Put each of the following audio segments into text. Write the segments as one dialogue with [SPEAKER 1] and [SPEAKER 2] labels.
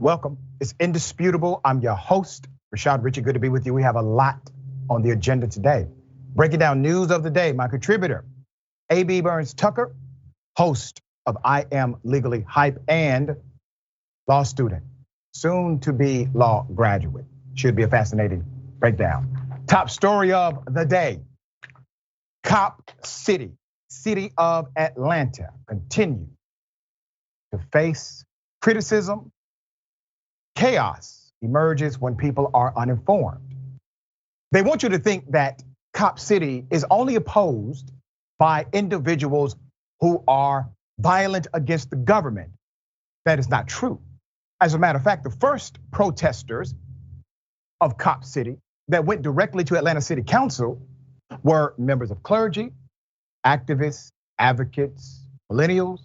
[SPEAKER 1] Welcome. It's Indisputable. I'm your host, Richey. Good to be with you. We have a lot on the agenda today. Breaking down news of the day, my contributor, A.B. Burns Tucker, host of I Am Legally Hype and law student, soon to be law graduate. Should be a fascinating breakdown. Top story of the day. Cop City, city of Atlanta, continue to face criticism. Chaos emerges when people are uninformed. They want you to think that Cop City is only opposed by individuals who are violent against the government. That is not true. As a matter of fact, the first protesters of Cop City that went directly to Atlanta City Council were members of clergy, activists, advocates, millennials,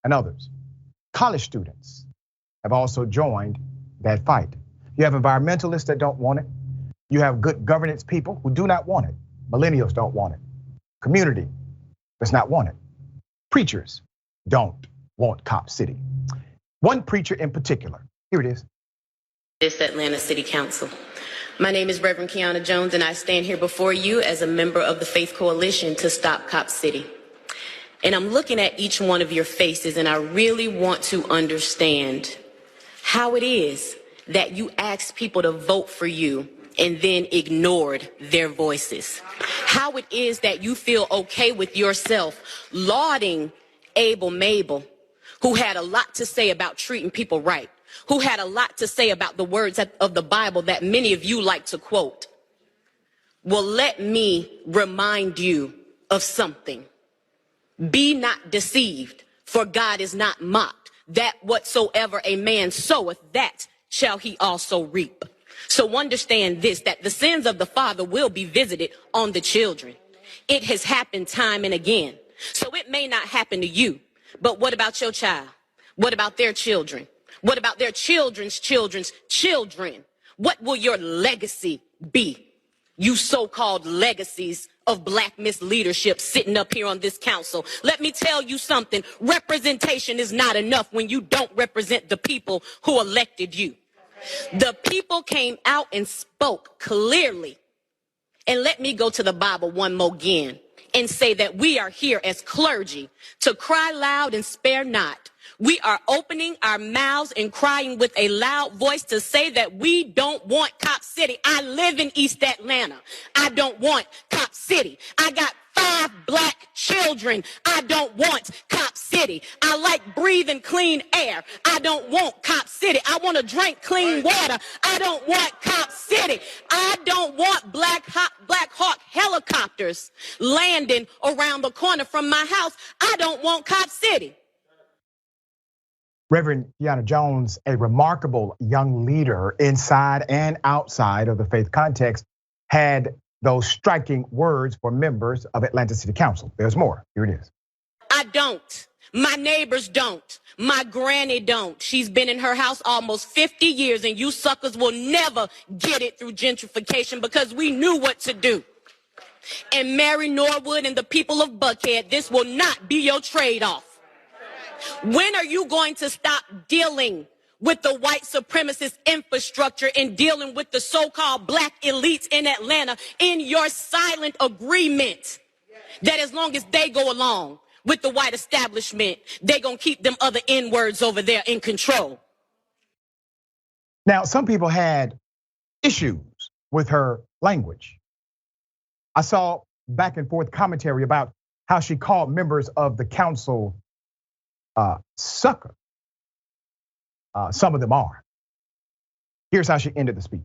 [SPEAKER 1] and others. College students have also joined that fight. You have environmentalists that don't want it. You have good governance people who do not want it. Millennials don't want it. Community does not want it. Preachers don't want Cop City. One preacher in particular, here it is.
[SPEAKER 2] This Atlanta City Council. My name is Reverend Kiana Jones, and I stand here before you as a member of the Faith Coalition to Stop Cop City. And I'm looking at each one of your faces, and I really want to understand how it is that you asked people to vote for you and then ignored their voices. How it is that you feel okay with yourself lauding Abel Mabel, who had a lot to say about treating people right, who had a lot to say about the words of the Bible that many of you like to quote. Well, let me remind you of something. Be not deceived, for God is not mocked. That whatsoever a man soweth, that shall he also reap. So understand this, that the sins of the father will be visited on the children. It has happened time and again. So it may not happen to you, but what about your child? What about their children? What about their children's children's children? What will your legacy be? You so-called legacies of black misleadership sitting up here on this council. Let me tell you something. Representation is not enough when you don't represent the people who elected you. The people came out and spoke clearly. And let me go to the Bible one more again and say that we are here as clergy to cry loud and spare not. We are opening our mouths and crying with a loud voice to say that we don't want Cop City. I live in East Atlanta. I don't want Cop City. I got 5 black children. I don't want Cop City. I like breathing clean air. I don't want Cop City. I want to drink clean water. I don't want Cop City. I don't want Black Hawk helicopters landing around the corner from my house. I don't want Cop City.
[SPEAKER 1] Reverend Kiana Jones, a remarkable young leader inside and outside of the faith context, had those striking words for members of Atlanta City Council. There's more. Here it is.
[SPEAKER 2] I don't. My neighbors don't. My granny don't. She's been in her house almost 50 years, and you suckers will never get it through gentrification because we knew what to do. And Mary Norwood and the people of Buckhead, this will not be your trade-off. When are you going to stop dealing with the white supremacist infrastructure and dealing with the so-called black elites in Atlanta in your silent agreement that as long as they go along with the white establishment, they're going to keep them other N-words over there in control?
[SPEAKER 1] Now, some people had issues with her language. I saw back and forth commentary about how she called members of the council sucker. Some of them are. Here's how she ended the speech.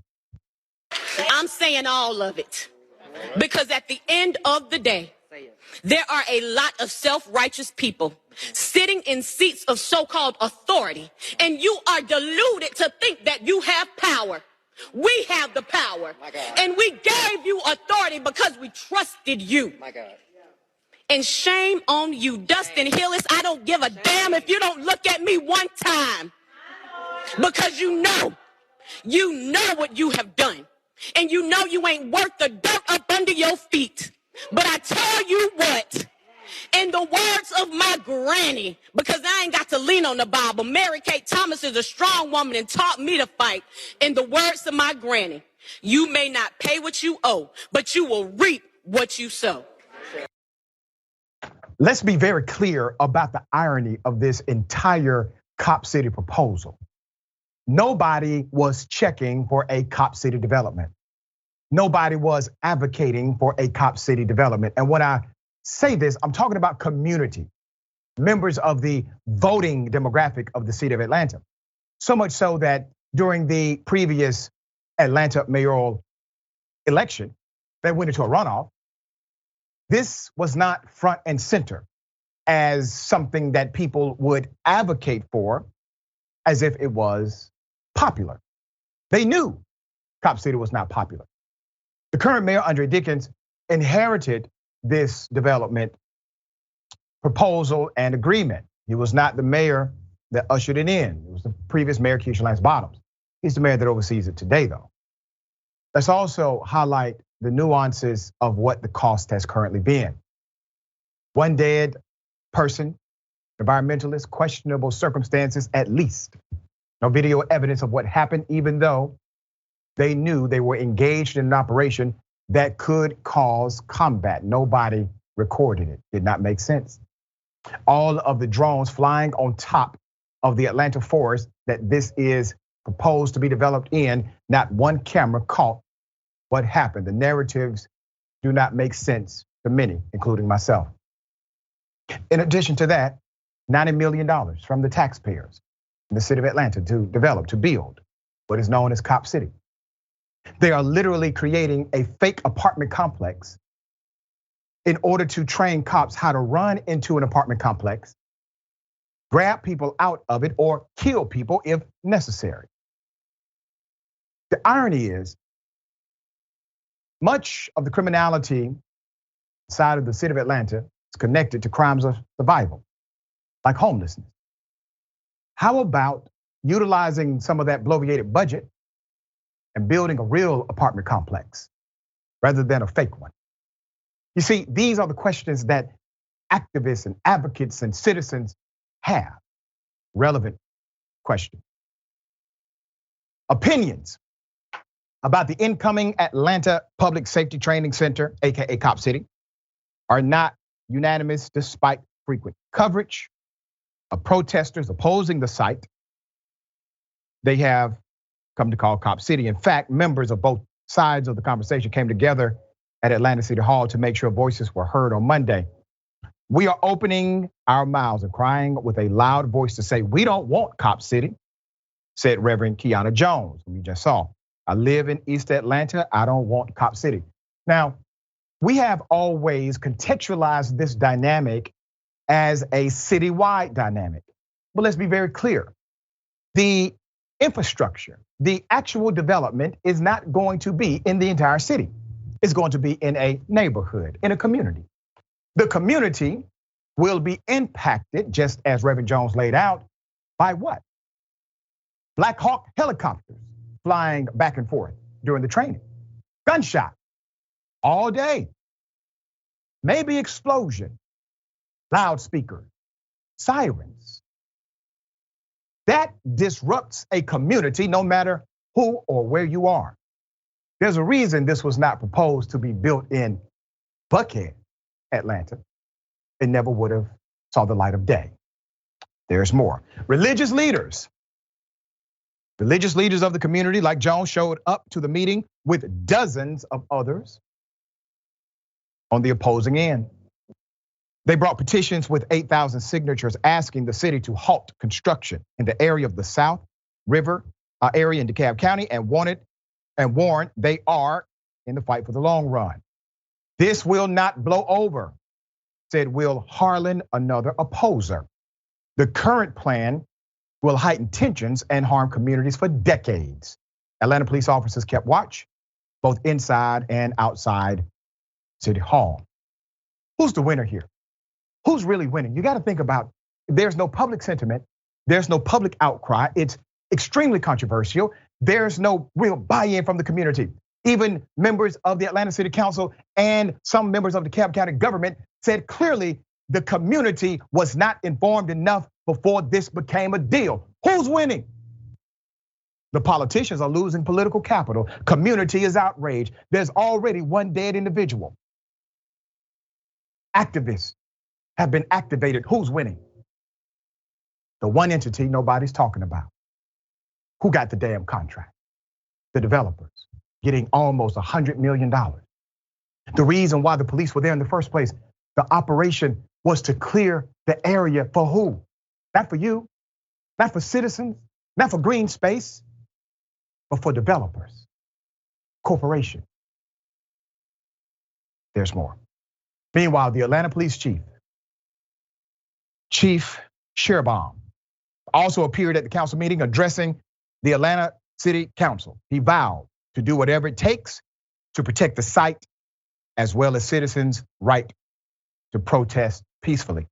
[SPEAKER 2] I'm saying all of it because at the end of the day, there are a lot of self-righteous people sitting in seats of so-called authority, and you are deluded to think that you have power. We have the power, and we gave you authority because we trusted you. My God. And shame on you, Dustin Hillis. I don't give a damn if you don't look at me one time, because you know what you have done, and you know you ain't worth the dirt up under your feet. But I tell you what, In the words of my granny, because I ain't got to lean on the Bible, Mary Kate Thomas is a strong woman and taught me to fight. In the words of my granny, you may not pay what you owe, but you will reap what you sow.
[SPEAKER 1] Let's be very clear about the irony of this entire Cop City proposal. Nobody was checking for a Cop City development. Nobody was advocating for a Cop City development. And when I say this, I'm talking about community, members of the voting demographic of the city of Atlanta. So much so that during the previous Atlanta mayoral election that went into a runoff, this was not front and center as something that people would advocate for as if it was popular. They knew Cop City was not popular. The current mayor, Andre Dickens, inherited this development proposal and agreement. He was not the mayor that ushered it in. It was the previous mayor, Keisha Lance Bottoms. He's the mayor that oversees it today, though. Let's also highlight the nuances of what the cost has currently been. One dead person, environmentalist, questionable circumstances at least. No video evidence of what happened, even though they knew they were engaged in an operation that could cause combat. Nobody recorded it. Did not make sense. All of the drones flying on top of the Atlanta forest that this is proposed to be developed in, not one camera caught what happened. The narratives do not make sense to many, including myself. In addition to that, $90 million from the taxpayers in the city of Atlanta to develop, to build what is known as Cop City. They are literally creating a fake apartment complex in order to train cops how to run into an apartment complex, grab people out of it, or kill people if necessary. The irony is, much of the criminality side of the city of Atlanta is connected to crimes of survival, like homelessness. How about utilizing some of that bloviated budget and building a real apartment complex rather than a fake one? You see, these are the questions that activists and advocates and citizens have. Relevant questions. Opinions about the incoming Atlanta Public Safety Training Center, AKA Cop City, are not unanimous despite frequent coverage of protesters opposing the site they have come to call Cop City. In fact, members of both sides of the conversation came together at Atlanta City Hall to make sure voices were heard on Monday. We are opening our mouths and crying with a loud voice to say, we don't want Cop City, said Reverend Kiana Jones, who you just saw. I live in East Atlanta, I don't want Cop City. Now, we have always contextualized this dynamic as a citywide dynamic. But let's be very clear. The infrastructure, the actual development is not going to be in the entire city. It's going to be in a neighborhood, in a community. The community will be impacted, just as Reverend Jones laid out, by what? Black Hawk helicopters flying back and forth during the training. Gunshot all day. Maybe explosion, loudspeakers, sirens. That disrupts a community no matter who or where you are. There's a reason this was not proposed to be built in Buckhead, Atlanta. It never would have saw the light of day. There's more. Religious leaders of the community like Jones showed up to the meeting with dozens of others on the opposing end. They brought petitions with 8,000 signatures asking the city to halt construction in the area of the South River area in DeKalb County and warned they are in the fight for the long run. This will not blow over, said Will Harlan, another opposer. The current plan will heighten tensions and harm communities for decades. Atlanta police officers kept watch, both inside and outside City Hall. Who's the winner here? Who's really winning? You got to think about, there's no public sentiment, there's no public outcry, it's extremely controversial, there's no real buy-in from the community. Even members of the Atlanta City Council and some members of the DeKalb County government said clearly the community was not informed enough before this became a deal. Who's winning? The politicians are losing political capital. Community is outraged. There's already one dead individual. Activists have been activated. Who's winning? The one entity nobody's talking about. Who got the damn contract? The developers, getting almost $100 million. The reason why the police were there in the first place, the operation was to clear the area for who? Not for you, not for citizens, not for green space, but for developers, corporation. There's more. Meanwhile, the Atlanta police Chief Shearbaum, also appeared at the council meeting addressing the Atlanta City Council. He vowed to do whatever it takes to protect the site as well as citizens' right to protest peacefully.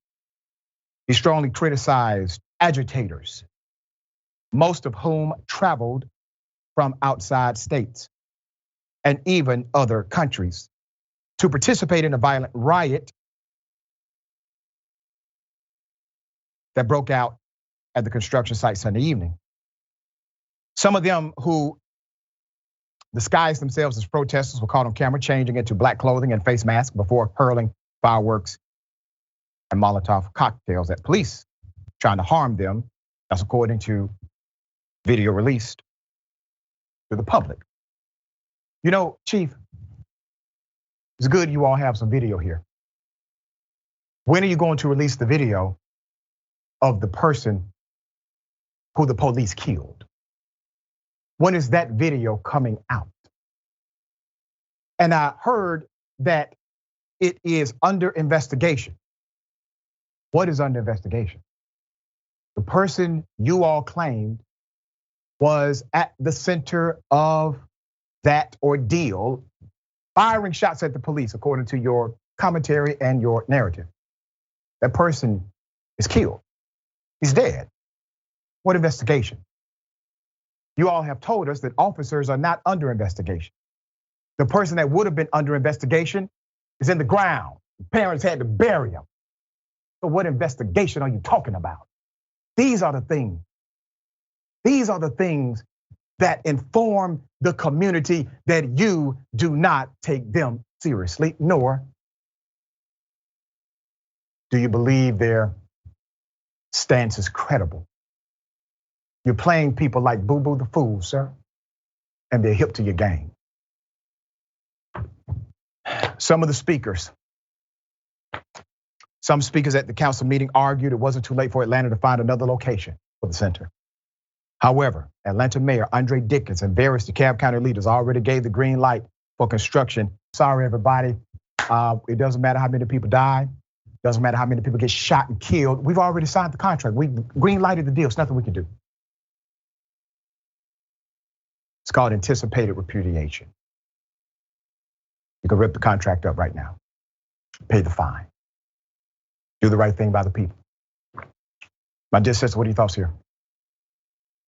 [SPEAKER 1] He strongly criticized agitators, most of whom traveled from outside states and even other countries to participate in a violent riot that broke out at the construction site Sunday evening. Some of them who disguised themselves as protesters were caught on camera changing into black clothing and face masks before hurling fireworks and Molotov cocktails at police, trying to harm them. That's according to video released to the public. You know, Chief, it's good you all have some video here. When are you going to release the video of the person who the police killed? When is that video coming out? And I heard that it is under investigation. What is under investigation? The person you all claimed was at the center of that ordeal, firing shots at the police, according to your commentary and your narrative. That person is killed. He's dead. What investigation? You all have told us that officers are not under investigation. The person that would have been under investigation is in the ground. Parents had to bury him. So what investigation are you talking about? These are the things. These are the things that inform the community that you do not take them seriously, nor do you believe their stance is credible. You're playing people like Boo Boo the Fool, sir, and they're hip to your game. Some speakers at the council meeting argued it wasn't too late for Atlanta to find another location for the center. However, Atlanta Mayor Andre Dickens and various DeKalb County leaders already gave the green light for construction. Sorry, everybody. It doesn't matter how many people die. Doesn't matter how many people get shot and killed. We've already signed the contract. We green lighted the deal. It's nothing we can do. It's called anticipated repudiation. You can rip the contract up right now. Pay the fine. Do the right thing by the people. My dear sister, what are your thoughts here?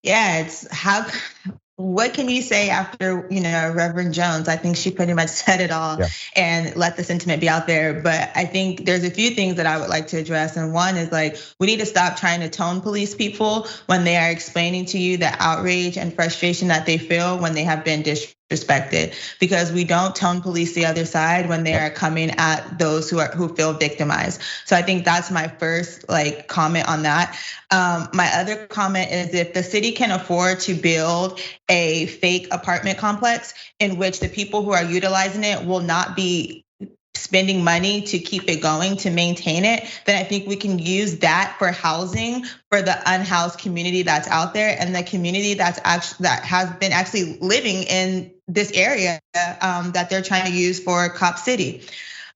[SPEAKER 3] Yeah, it's what can you say after, Reverend Jones? I think she pretty much said it all and let the sentiment be out there. But I think there's a few things that I would like to address. And one is we need to stop trying to tone police people when they are explaining to you the outrage and frustration that they feel when they have been disrespected, because we don't tone police the other side when they are coming at those who feel victimized. So I think that's my first comment on that. My other comment is if the city can afford to build a fake apartment complex in which the people who are utilizing it will not be spending money to keep it going, to maintain it, then I think we can use that for housing for the unhoused community that's out there and the community that has been actually living in this area that they're trying to use for Cop City.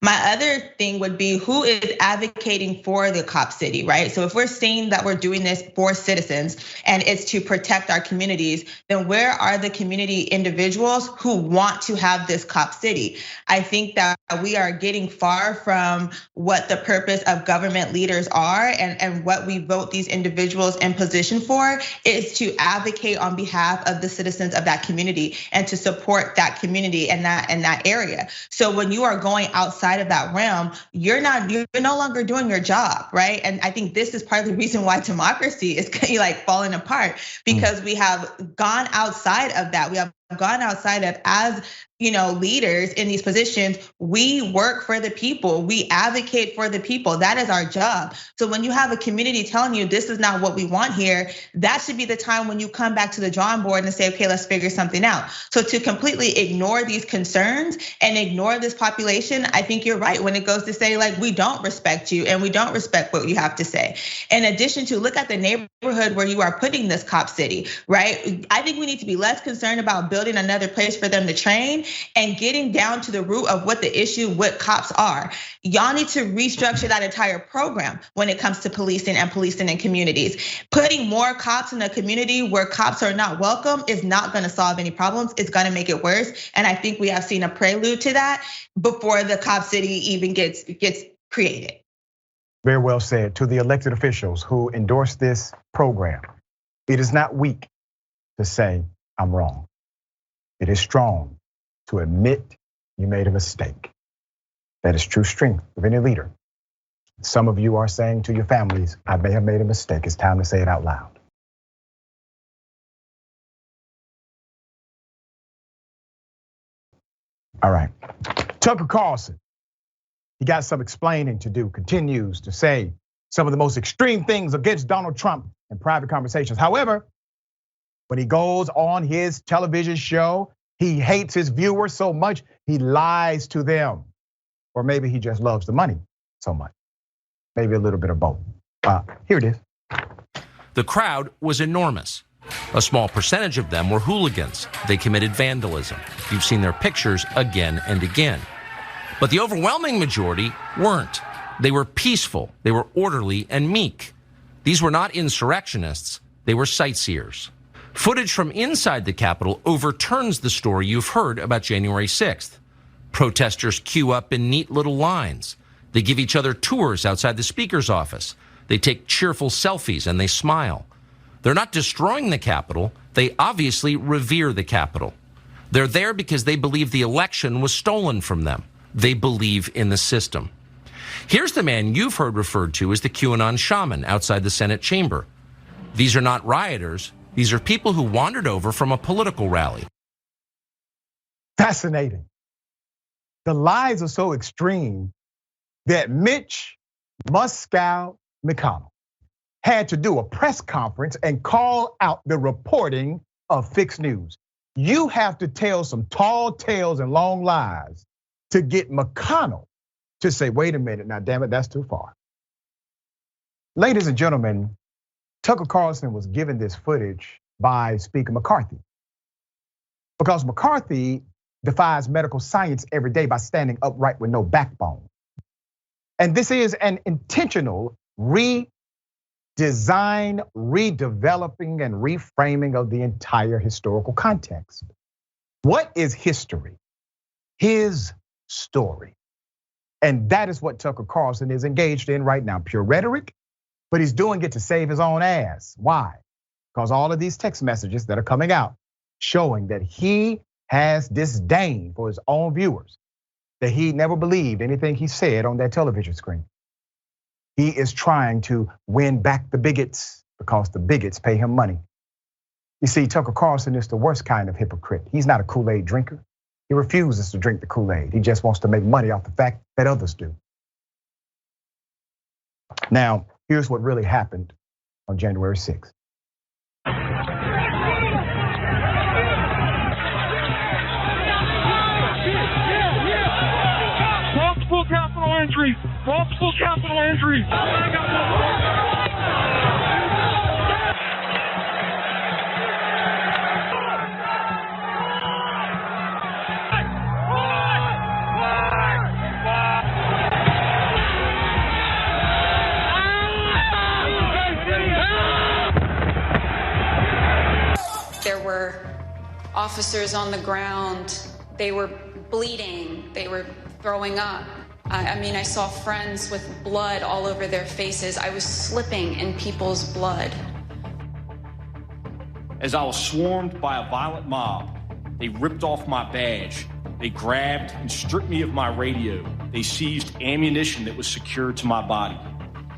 [SPEAKER 3] My other thing would be who is advocating for the Cop City, right? So if we're saying that we're doing this for citizens and it's to protect our communities, then where are the community individuals who want to have this Cop City? I think that we are getting far from what the purpose of government leaders are and what we vote these individuals in position for is to advocate on behalf of the citizens of that community and to support that community and that area. So when you are going outside outside of that realm, you're no longer doing your job, right? And I think this is part of the reason why democracy is like falling apart, because we have gone outside of that. We have gone outside of, as leaders in these positions, we work for the people, we advocate for the people. That is our job. So when you have a community telling you this is not what we want here, that should be the time when you come back to the drawing board and say, okay, let's figure something out. So to completely ignore these concerns and ignore this population, I think you're right when it goes to say, like, we don't respect you and we don't respect what you have to say. In addition to, look at the neighborhood where you are putting this cop city, right? I think we need to be less concerned about building another place for them to train and getting down to the root of what the issue, what cops are. Y'all need to restructure that entire program when it comes to policing and policing in communities. Putting more cops in a community where cops are not welcome is not gonna solve any problems. It's gonna make it worse. And I think we have seen a prelude to that before the cop city even gets created.
[SPEAKER 1] Very well said. To the elected officials who endorsed this program, it is not weak to say, I'm wrong. It is strong to admit you made a mistake. That is true strength of any leader. Some of you are saying to your families, I may have made a mistake. It's time to say it out loud. All right, Tucker Carlson, he got some explaining to do, continues to say some of the most extreme things against Donald Trump in private conversations. However, when he goes on his television show, he hates his viewers so much, he lies to them. Or maybe he just loves the money so much. Maybe a little bit of both. Here it is.
[SPEAKER 4] The crowd was enormous. A small percentage of them were hooligans. They committed vandalism. You've seen their pictures again and again. But the overwhelming majority weren't. They were peaceful, they were orderly and meek. These were not insurrectionists, they were sightseers. Footage from inside the Capitol overturns the story you've heard about January 6th. Protesters queue up in neat little lines. They give each other tours outside the Speaker's office. They take cheerful selfies and they smile. They're not destroying the Capitol. They obviously revere the Capitol. They're there because they believe the election was stolen from them. They believe in the system. Here's the man you've heard referred to as the QAnon shaman outside the Senate chamber. These are not rioters. These are people who wandered over from a political rally.
[SPEAKER 1] Fascinating. The lies are so extreme that Mitch Muskow McConnell had to do a press conference and call out the reporting of fixed news. You have to tell some tall tales and long lies to get McConnell to say, wait a minute, now damn it, that's too far. Ladies and gentlemen, Tucker Carlson was given this footage by Speaker McCarthy, because McCarthy defies medical science every day by standing upright with no backbone. And this is an intentional redesign, redeveloping, and reframing of the entire historical context. What is history? His story. And that is what Tucker Carlson is engaged in right now. Pure rhetoric, but he's doing it to save his own ass. Why? Because all of these text messages that are coming out showing that he has disdain for his own viewers, that he never believed anything he said on that television screen. He is trying to win back the bigots because the bigots pay him money. You see, Tucker Carlson is the worst kind of hypocrite. He's not a Kool-Aid drinker. He refuses to drink the Kool-Aid. He just wants to make money off the fact that others do. Now, here's what really happened on January 6th.
[SPEAKER 5] Multiple capital injuries. Multiple capital injuries.
[SPEAKER 6] There were officers on the ground. They were bleeding. They were throwing up. I mean, I saw friends with blood all over their faces. I was slipping in people's blood.
[SPEAKER 7] As I was swarmed by a violent mob, they ripped off my badge. They grabbed and stripped me of my radio. they seized ammunition that was secured to my body.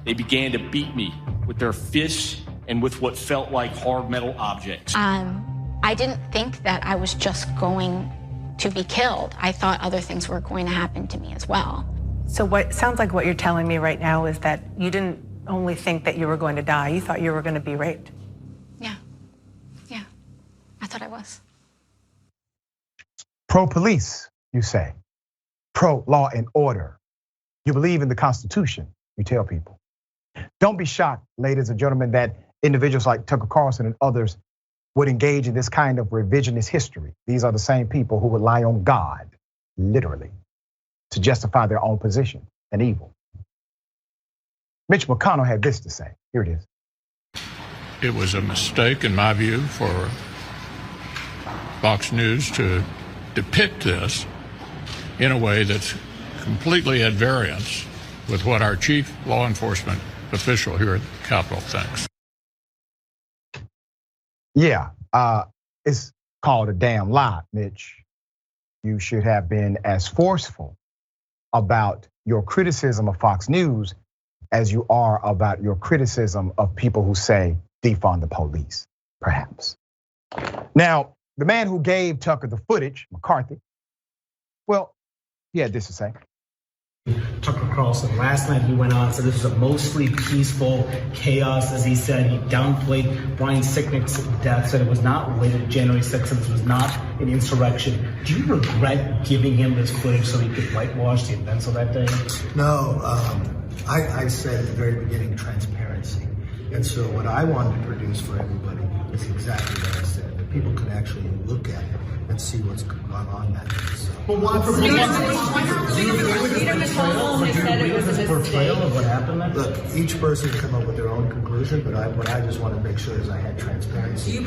[SPEAKER 7] They began to beat me with their fists and with what felt like hard metal objects.
[SPEAKER 8] I didn't think that I was just going to be killed. I thought other things were going to happen to me as well.
[SPEAKER 9] So what sounds like what you're telling me right now is that you didn't only think that you were going to die, you thought you were going to be raped.
[SPEAKER 8] Yeah, I thought I was.
[SPEAKER 1] Pro-police, you say. Pro-law and order. You believe in the Constitution, you tell people. Don't be shocked, ladies and gentlemen, that individuals like Tucker Carlson and others would engage in this kind of revisionist history. These are the same people who would lie on God, literally, to justify their own position and evil. Mitch McConnell had this to say. Here it is.
[SPEAKER 10] It was a mistake, in my view, for Fox News to depict this in a way that's completely at variance with what our chief law enforcement official here at the Capitol thinks.
[SPEAKER 1] Yeah, it's called a damn lie, Mitch. You should have been as forceful about your criticism of Fox News as you are about your criticism of people who say defund the police, perhaps. Now, the man who gave Tucker the footage, McCarthy, well, he had this to say.
[SPEAKER 11] Tucker Carlson, last night he went on, said this was a mostly peaceful chaos, as he said. He downplayed Brian Sicknick's death, said it was not related to January 6th, said this was not an insurrection. Do you regret giving him this footage so he could whitewash the events of that day?
[SPEAKER 12] No, I said at the very beginning, transparency. And so what I wanted to produce for everybody is exactly what I said, that people can actually look at it and see what's going on that day. So. Well, why for
[SPEAKER 11] portrayal of what happened that day?
[SPEAKER 12] Look, each person can come up with their own conclusion, but what I just want to make sure is I had transparency.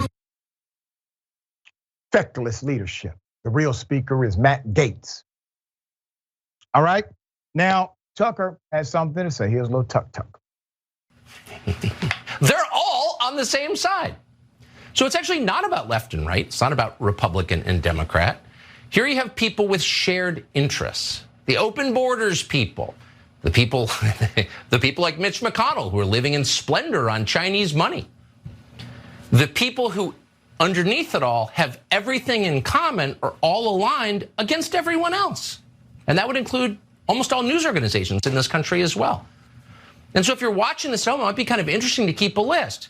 [SPEAKER 1] Feckless leadership. The real speaker is Matt Gaetz. All right, now Tucker has something to say. Here's a little tuck.
[SPEAKER 4] They're all on the same side. So it's actually not about left and right. It's not about Republican and Democrat. Here you have people with shared interests. The open borders people, the people like Mitch McConnell who are living in splendor on Chinese money. The people who underneath it all have everything in common are all aligned against everyone else. And that would include almost all news organizations in this country as well. And so if you're watching this, it might be kind of interesting to keep a list.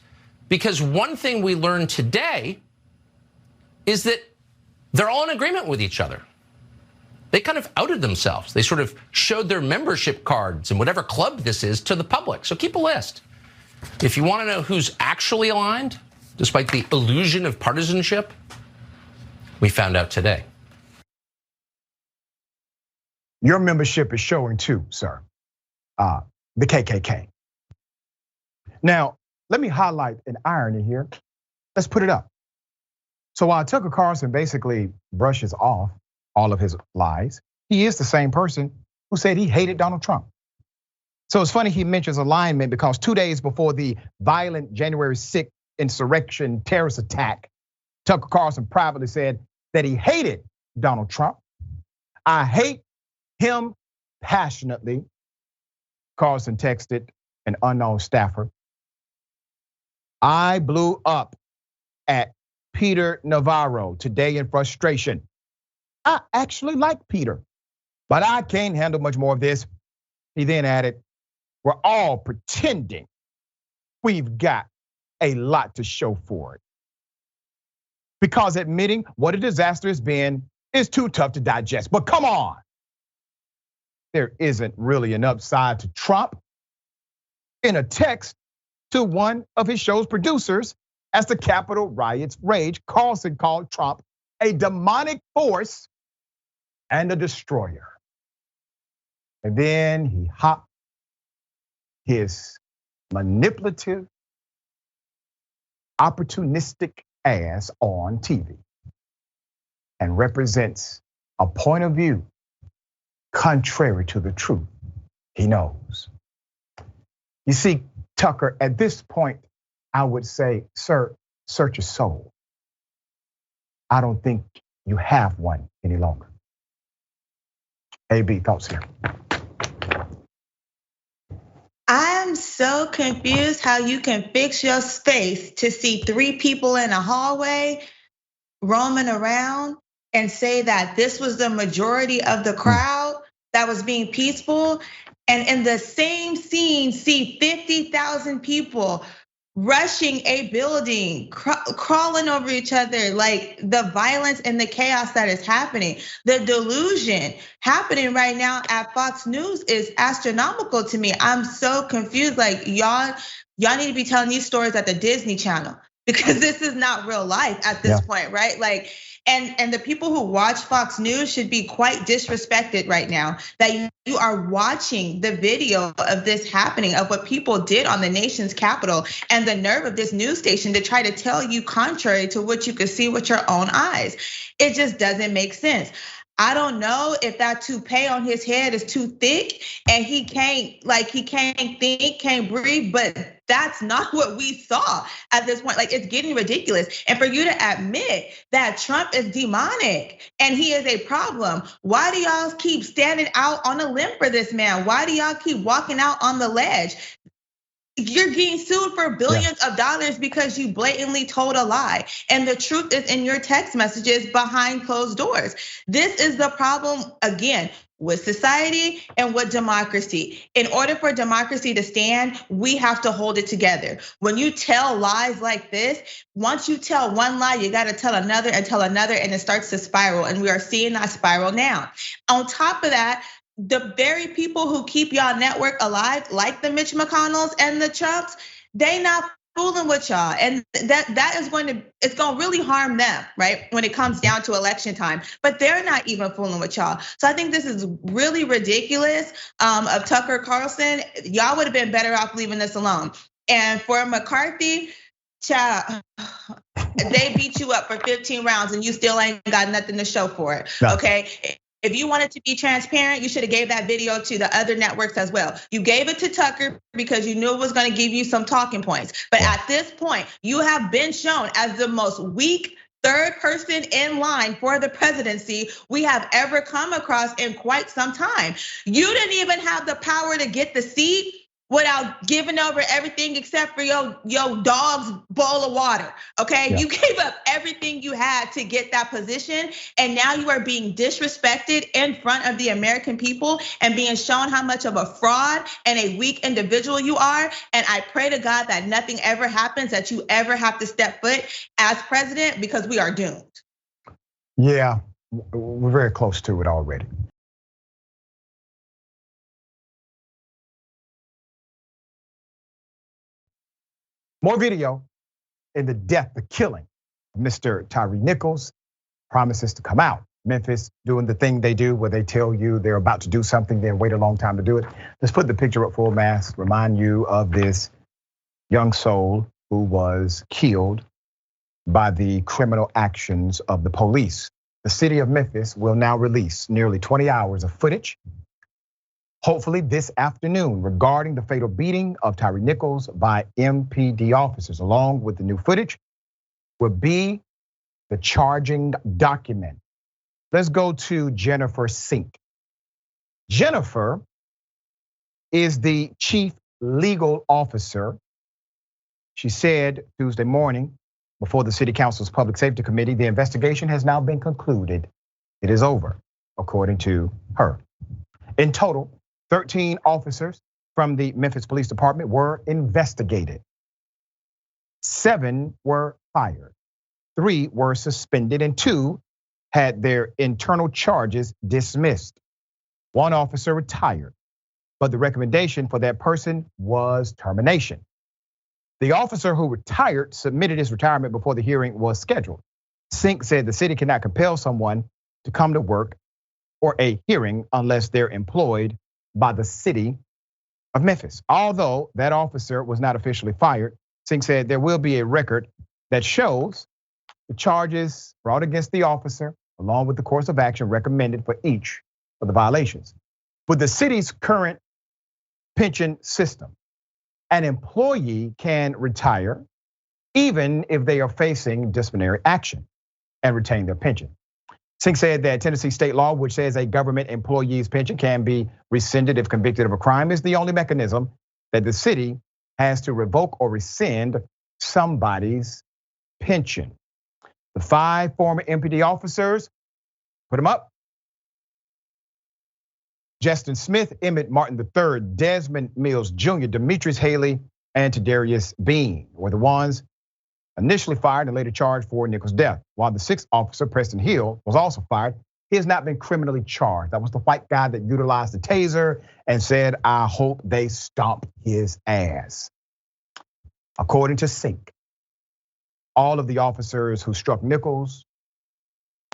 [SPEAKER 4] Because one thing we learned today is that they're all in agreement with each other. They kind of outed themselves. They sort of showed their membership cards and whatever club this is to the public. So keep a list. If you want to know who's actually aligned, despite the illusion of partisanship, we found out today.
[SPEAKER 1] Your membership is showing too, sir. The KKK. Now, let me highlight an irony here. Let's put it up. So while Tucker Carlson basically brushes off all of his lies, he is the same person who said he hated Donald Trump. So it's funny he mentions alignment because 2 days before the violent January 6th insurrection terrorist attack, Tucker Carlson privately said that he hated Donald Trump. I hate him passionately, Carlson texted an unknown staffer. I blew up at Peter Navarro today in frustration. I actually like Peter, but I can't handle much more of this. He then added, we're all pretending we've got a lot to show for it. Because admitting what a disaster has been is too tough to digest. But come on. There isn't really an upside to Trump. In a text to one of his show's producers, as the Capitol riots rage, Carlson called Trump a demonic force and a destroyer. And then he hopped his manipulative, opportunistic ass on TV and represents a point of view contrary to the truth he knows. You see, Tucker, at this point, I would say, sir, search your soul. I don't think you have one any longer. AB, thoughts here?
[SPEAKER 3] I'm so confused how you can fix your face to see 3 people in a hallway roaming around and say that this was the majority of the crowd that was being peaceful, and in the same scene see 50,000 people rushing a building, crawling over each other, like the violence and the chaos that is happening. The delusion happening right now at Fox News is astronomical to me. I'm so confused. Like y'all need to be telling these stories at the Disney Channel, because this is not real life at this point, right? Like, and the people who watch Fox News should be quite disrespected right now that you are watching the video of this happening, of what people did on the nation's capital, and the nerve of this news station to try to tell you contrary to what you could see with your own eyes. It just doesn't make sense. I don't know if that toupee on his head is too thick and he can't think, can't breathe, but that's not what we saw at this point. Like, it's getting ridiculous. And for you to admit that Trump is demonic and he is a problem, why do y'all keep standing out on a limb for this man? Why do y'all keep walking out on the ledge? You're getting sued for billions of dollars because you blatantly told a lie. And the truth is in your text messages behind closed doors. This is the problem, again, with society and with democracy. In order for democracy to stand, we have to hold it together. When you tell lies like this, once you tell one lie, you gotta tell another, and it starts to spiral. And we are seeing that spiral now. On top of that, the very people who keep y'all network alive, like the Mitch McConnells and the Trumps, they not fooling with y'all. And that is it's gonna really harm them, right? When it comes down to election time, but they're not even fooling with y'all. So I think this is really ridiculous of Tucker Carlson. Y'all would have been better off leaving this alone. And for McCarthy, child, they beat you up for 15 rounds and you still ain't got nothing to show for it, okay? If you wanted to be transparent, you should have gave that video to the other networks as well. You gave it to Tucker because you knew it was gonna give you some talking points. But at this point, you have been shown as the most weak third person in line for the presidency we have ever come across in quite some time. You didn't even have the power to get the seat without giving over everything except for your dog's bowl of water, okay? You gave up everything you had to get that position, and now you are being disrespected in front of the American people and being shown how much of a fraud and a weak individual you are. And I pray to God that nothing ever happens, that you ever have to step foot as president, because we are doomed.
[SPEAKER 1] Yeah, we're very close to it already. More video in the death, the killing of Mr. Tyre Nichols. Promises to come out. Memphis doing the thing they do where they tell you they're about to do something, then wait a long time to do it. Let's put the picture up full mass, remind you of this young soul who was killed by the criminal actions of the police. The city of Memphis will now release nearly 20 hours of footage, hopefully this afternoon, regarding the fatal beating of Tyre Nichols by MPD officers. Along with the new footage will be the charging document. Let's go to Jennifer Sink. Jennifer is the chief legal officer. She said Tuesday morning before the city council's public safety committee, the investigation has now been concluded. It is over, according to her. In total, 13 officers from the Memphis Police Department were investigated. 7 were fired, 3 were suspended, and 2 had their internal charges dismissed. 1 officer retired, but the recommendation for that person was termination. The officer who retired submitted his retirement before the hearing was scheduled. Sink said the city cannot compel someone to come to work or a hearing unless they're employed by the city of Memphis. Although that officer was not officially fired, Sink said there will be a record that shows the charges brought against the officer, along with the course of action recommended for each of the violations. With the city's current pension system, an employee can retire even if they are facing disciplinary action and retain their pension. Singh said that Tennessee state law, which says a government employee's pension can be rescinded if convicted of a crime, is the only mechanism that the city has to revoke or rescind somebody's pension. The 5 former MPD officers, put them up: Justin Smith, Emmett Martin III, Desmond Mills Jr., Demetrius Haley, and Tadarius Bean were the ones initially fired and later charged for Nichols' death. While the 6th officer, Preston Hill, was also fired, he has not been criminally charged. That was the white guy that utilized the taser and said, "I hope they stomp his ass." According to Singh, all of the officers who struck Nichols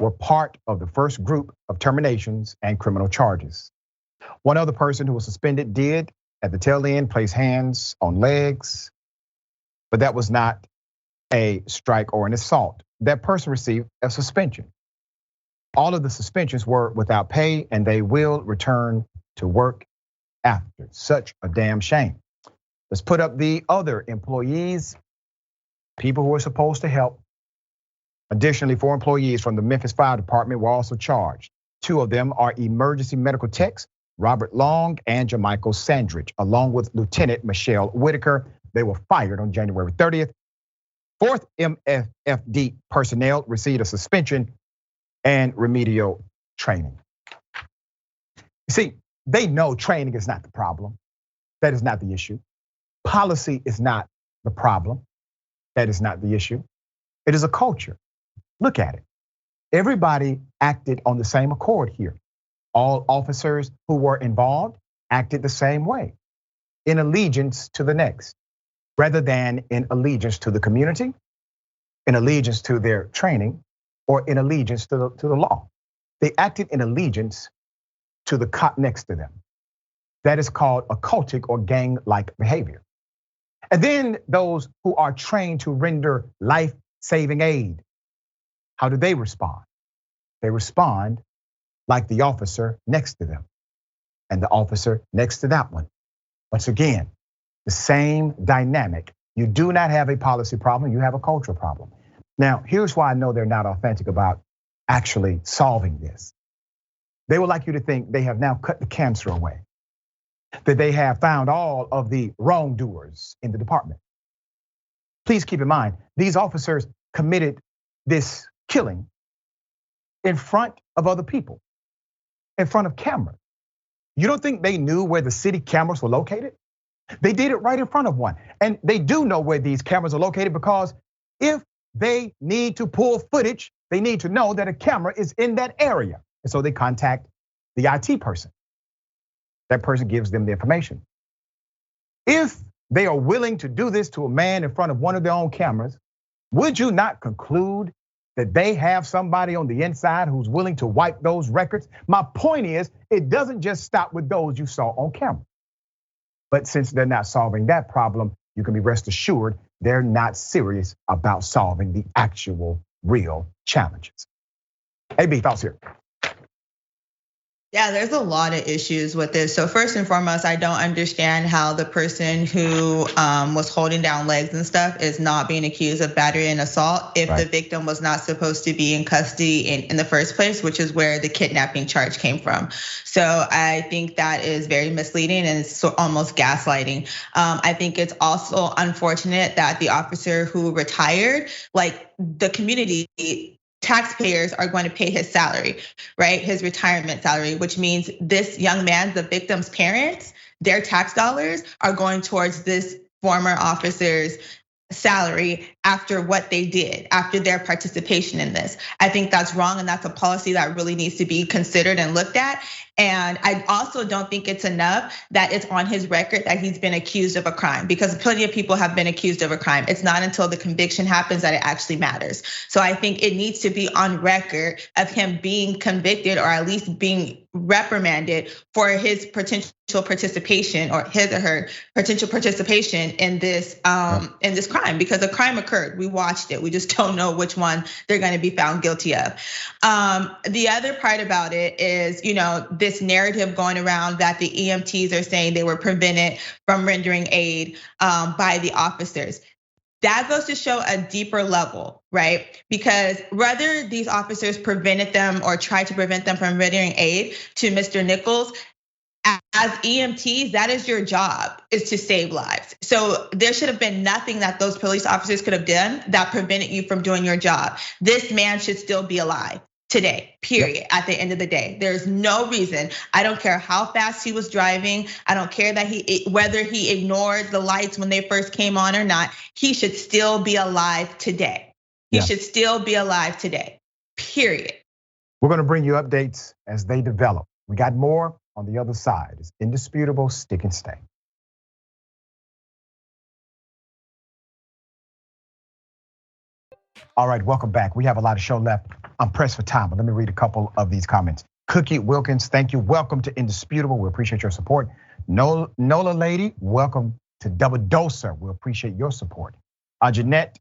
[SPEAKER 1] were part of the first group of terminations and criminal charges. One other person who was suspended did, at the tail end, place hands on legs, but that was not a strike or an assault. That person received a suspension. All of the suspensions were without pay, and they will return to work after. Such a damn shame. Let's put up the other employees, people who were supposed to help. Additionally, 4 employees from the Memphis Fire Department were also charged. 2 of them are emergency medical techs, Robert Long and Jamichael Sandridge, along with Lieutenant Michelle Whitaker. They were fired on January 30th. 4th MFFD personnel received a suspension and remedial training. You see, they know training is not the problem. That is not the issue. Policy is not the problem. That is not the issue. It is a culture. Look at it. Everybody acted on the same accord here. All officers who were involved acted the same way, in allegiance to the next, rather than in allegiance to the community, in allegiance to their training, or in allegiance to the law. They acted in allegiance to the cop next to them. That is called occultic or gang-like behavior. And then those who are trained to render life-saving aid, how do they respond? They respond like the officer next to them and the officer next to that one. Once again, the same dynamic. You do not have a policy problem, you have a cultural problem. Now, here's why I know they're not authentic about actually solving this. They would like you to think they have now cut the cancer away, that they have found all of the wrongdoers in the department. Please keep in mind, these officers committed this killing in front of other people, in front of cameras. You don't think they knew where the city cameras were located? They did it right in front of one. And they do know where these cameras are located, because if they need to pull footage, they need to know that a camera is in that area. And so they contact the IT person. That person gives them the information. If they are willing to do this to a man in front of one of their own cameras, would you not conclude that they have somebody on the inside who's willing to wipe those records? My point is, it doesn't just stop with those you saw on camera. But since they're not solving that problem, you can be rest assured they're not serious about solving the actual real challenges. AB, thoughts here?
[SPEAKER 3] Yeah, there's a lot of issues with this. So first and foremost, I don't understand how the person who was holding down legs and stuff is not being accused of battery and assault if the victim was not supposed to be in custody in the first place, which is where the kidnapping charge came from. So I think that is very misleading and it's almost gaslighting. I think it's also unfortunate that the officer who retired, like the community, taxpayers are going to pay his salary, right? His retirement salary, which means this young man, the victim's parents, their tax dollars are going towards this former officer's salary after what they did, after their participation in this. I think that's wrong, and that's a policy that really needs to be considered and looked at. And I also don't think it's enough that it's on his record that he's been accused of a crime, because plenty of people have been accused of a crime. It's not until the conviction happens that it actually matters. So I think it needs to be on record of him being convicted, or at least being reprimanded for his potential participation, or his or her potential participation in this crime, because a crime occurred. We watched it. We just don't know which one they're going to be found guilty of. The other part about it is, this narrative going around that the EMTs are saying they were prevented from rendering aid by the officers. That goes to show a deeper level, right? Because whether these officers prevented them or tried to prevent them from rendering aid to Mr. Nichols, as EMTs, that is your job, is to save lives. So there should have been nothing that those police officers could have done that prevented you from doing your job. This man should still be alive today, period, at the end of the day. There's no reason. I don't care how fast he was driving. I don't care that whether he ignored the lights when they first came on or not. He should still be alive today. He should still be alive today, period.
[SPEAKER 1] We're gonna bring you updates as they develop. We got more on the other side. It's Indisputable, stick and stay. All right, welcome back. We have a lot of show left. I'm pressed for time, but let me read a couple of these comments. Cookie Wilkins, thank you. Welcome to Indisputable. We appreciate your support. Nola Lady, welcome to Double Doser. We appreciate your support. Jeanette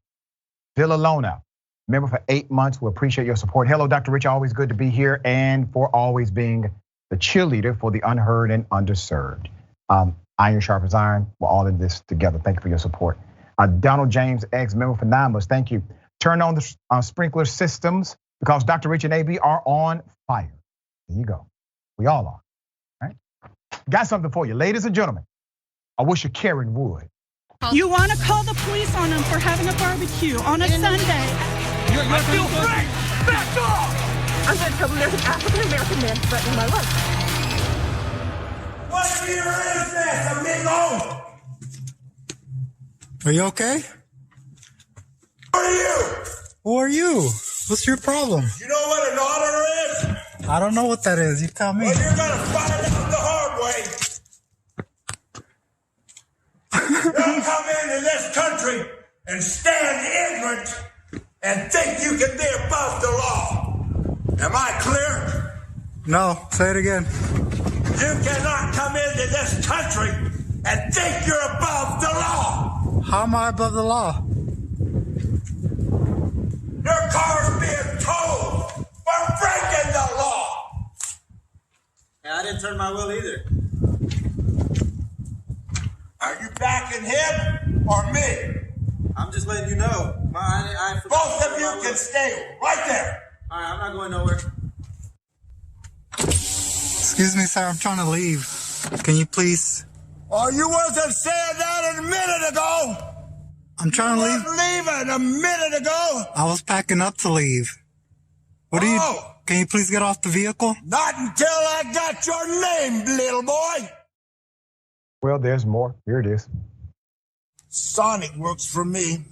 [SPEAKER 1] Villalona, member for 8 months. We appreciate your support. Hello, Dr. Richey, always good to be here and for always being the cheerleader for the unheard and underserved. Iron sharpens iron. We're all in this together. Thank you for your support. Donald James X, member for 9 months. Thank you. Turn on the sprinkler systems because Dr. Richey and AB are on fire. There you go. We all are, right? Got something for you, ladies and gentlemen. I wish a Karen would.
[SPEAKER 13] You want to call the police on them for having a barbecue on a Sunday?
[SPEAKER 5] I feel free! Back off!
[SPEAKER 13] I'm going to tell them there's an African-American man threatening my life.
[SPEAKER 5] What year is this, amigo?
[SPEAKER 14] Are you okay?
[SPEAKER 5] Who are you?
[SPEAKER 14] Who are you? What's your problem?
[SPEAKER 5] You know what an auditor is?
[SPEAKER 14] I don't know what that is. You tell me.
[SPEAKER 5] Well, you're gonna find out the hard way. You don't come into this country and stand ignorant and think you can be above the law. Am I clear?
[SPEAKER 14] No, say it again.
[SPEAKER 5] You cannot come into this country and think you're above the law.
[SPEAKER 14] How am I above the law?
[SPEAKER 5] Your car's being towed for breaking the law.
[SPEAKER 15] Hey, I didn't turn my wheel either.
[SPEAKER 5] Are you backing him or me?
[SPEAKER 15] I'm just letting you know.
[SPEAKER 5] Both of you can stay right there.
[SPEAKER 15] All right, I'm not going nowhere.
[SPEAKER 14] Excuse me, sir. I'm trying to leave. Can you please?
[SPEAKER 5] Oh, you wasn't saying that a minute ago.
[SPEAKER 14] I'm trying to leave.
[SPEAKER 5] You weren't leaving a minute ago.
[SPEAKER 14] I was packing up to leave. What are you? Can you please get off the vehicle?
[SPEAKER 5] Not until I got your name, little boy.
[SPEAKER 1] Well, there's more. Here it is.
[SPEAKER 5] Sonic works for me.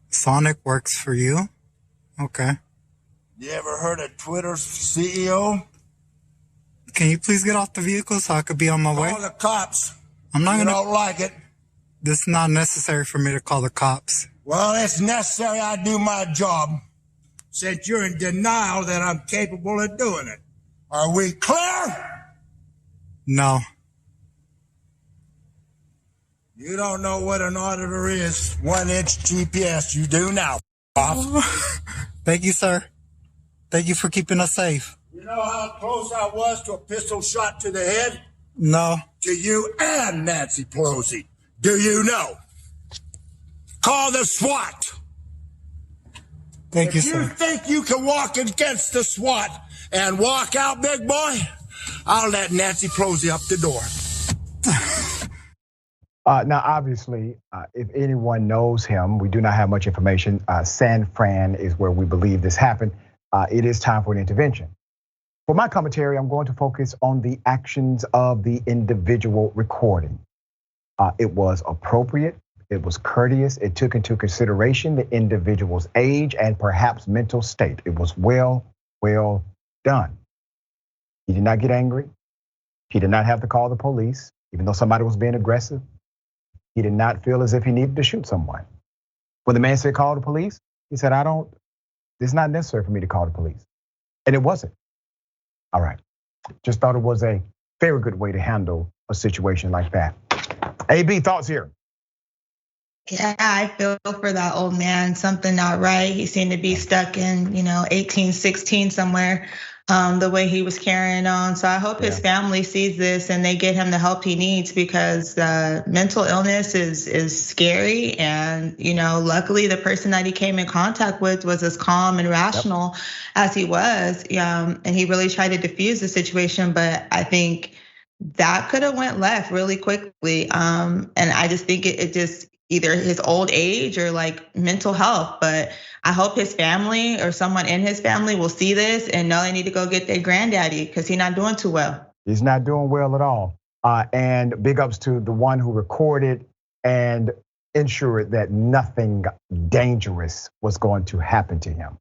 [SPEAKER 14] Sonic works for you? Okay.
[SPEAKER 5] You ever heard of Twitter's CEO?
[SPEAKER 14] Can you please get off the vehicle so I could be on my way?
[SPEAKER 5] Call the cops.
[SPEAKER 14] I'm not gonna.
[SPEAKER 5] You don't like it.
[SPEAKER 14] This is not necessary for me to call the cops.
[SPEAKER 5] Well, it's necessary I do my job, since you're in denial that I'm capable of doing it. Are we clear?
[SPEAKER 14] No.
[SPEAKER 5] You don't know what an auditor is. 1-inch GPS, you do now.
[SPEAKER 14] Thank you, sir. Thank you for keeping us safe.
[SPEAKER 5] You know how close I was to a pistol shot to the head?
[SPEAKER 14] No.
[SPEAKER 5] To you and Nancy Pelosi. Do you know? Call the SWAT.
[SPEAKER 14] Thank you,
[SPEAKER 5] sir. If you think you can walk against the SWAT and walk out, big boy, I'll let Nancy Pelosi up the door.
[SPEAKER 1] Now, obviously, if anyone knows him, we do not have much information. San Fran is where we believe this happened. It is time for an intervention. For my commentary, I'm going to focus on the actions of the individual recording. It was appropriate, it was courteous, it took into consideration the individual's age and perhaps mental state. It was well done. He did not get angry. He did not have to call the police, even though somebody was being aggressive. He did not feel as if he needed to shoot someone. When the man said call the police, he said, it's not necessary for me to call the police. And it wasn't. All right, just thought it was a very good way to handle a situation like that. AB, thoughts here?
[SPEAKER 3] Yeah, I feel for that old man. Something not right. He seemed to be stuck in, 1816 somewhere. the way he was carrying on. So I hope his family sees this and they get him the help he needs, because mental illness is scary. And luckily the person that he came in contact with was as calm and rational as he was. And he really tried to diffuse the situation, but I think that could have went left really quickly. And I just think it just either his old age or like mental health. But I hope his family or someone in his family will see this and know they need to go get their granddaddy, because he's not doing too well.
[SPEAKER 1] He's not doing well at all. And big ups to the one who recorded and ensured that nothing dangerous was going to happen to him.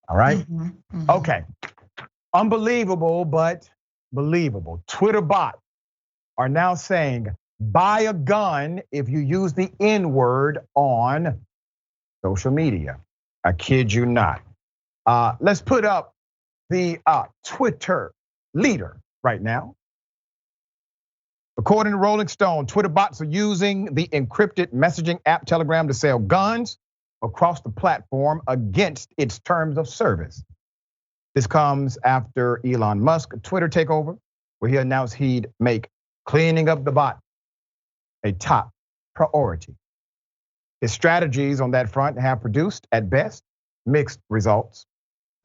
[SPEAKER 1] All right. Okay. Unbelievable, but believable. Twitter bots are now saying, buy a gun if you use the N-word on social media. I kid you not. Let's put up the Twitter leader right now. According to Rolling Stone, Twitter bots are using the encrypted messaging app Telegram to sell guns across the platform against its terms of service. This comes after Elon Musk's Twitter takeover, where he announced he'd make cleaning up the bot a top priority. His strategies on that front have produced, at best, mixed results.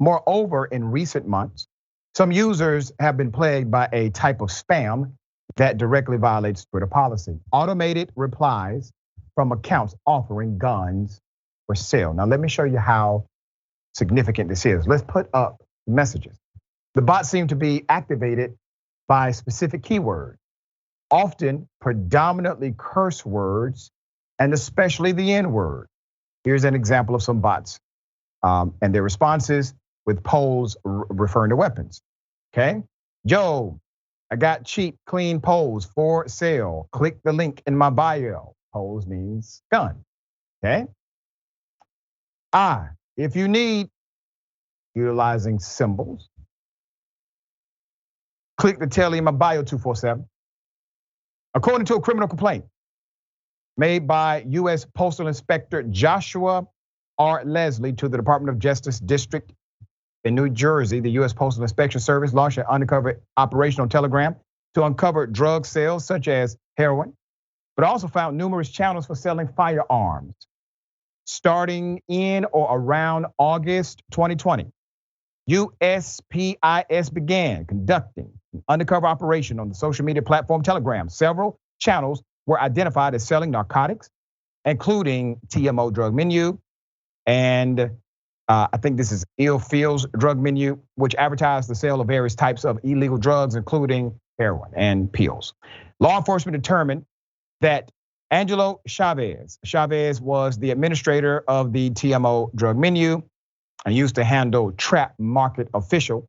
[SPEAKER 1] Moreover, in recent months, some users have been plagued by a type of spam that directly violates Twitter policy: automated replies from accounts offering guns for sale. Now, let me show you how significant this is. Let's put up messages. The bots seem to be activated by specific keywords, often predominantly curse words, and especially the N-word. Here's an example of some bots and their responses with polls referring to weapons. Okay, Joe, I got cheap, clean poles for sale. Click the link in my bio. Poles means gun. Okay. If you need, utilizing symbols. Click the telly in my bio 247. According to a criminal complaint made by U.S. Postal Inspector Joshua R. Leslie to the Department of Justice District in New Jersey, the U.S. Postal Inspection Service launched an undercover operation on Telegram to uncover drug sales such as heroin, but also found numerous channels for selling firearms. Starting in or around August 2020, USPIS began conducting an undercover operation on the social media platform Telegram. Several channels were identified as selling narcotics, including TMO drug menu, and I think this is Ill Feels drug menu, which advertised the sale of various types of illegal drugs, including heroin and pills. Law enforcement determined that Angelo Chavez was the administrator of the TMO drug menu and used to handle trap market official,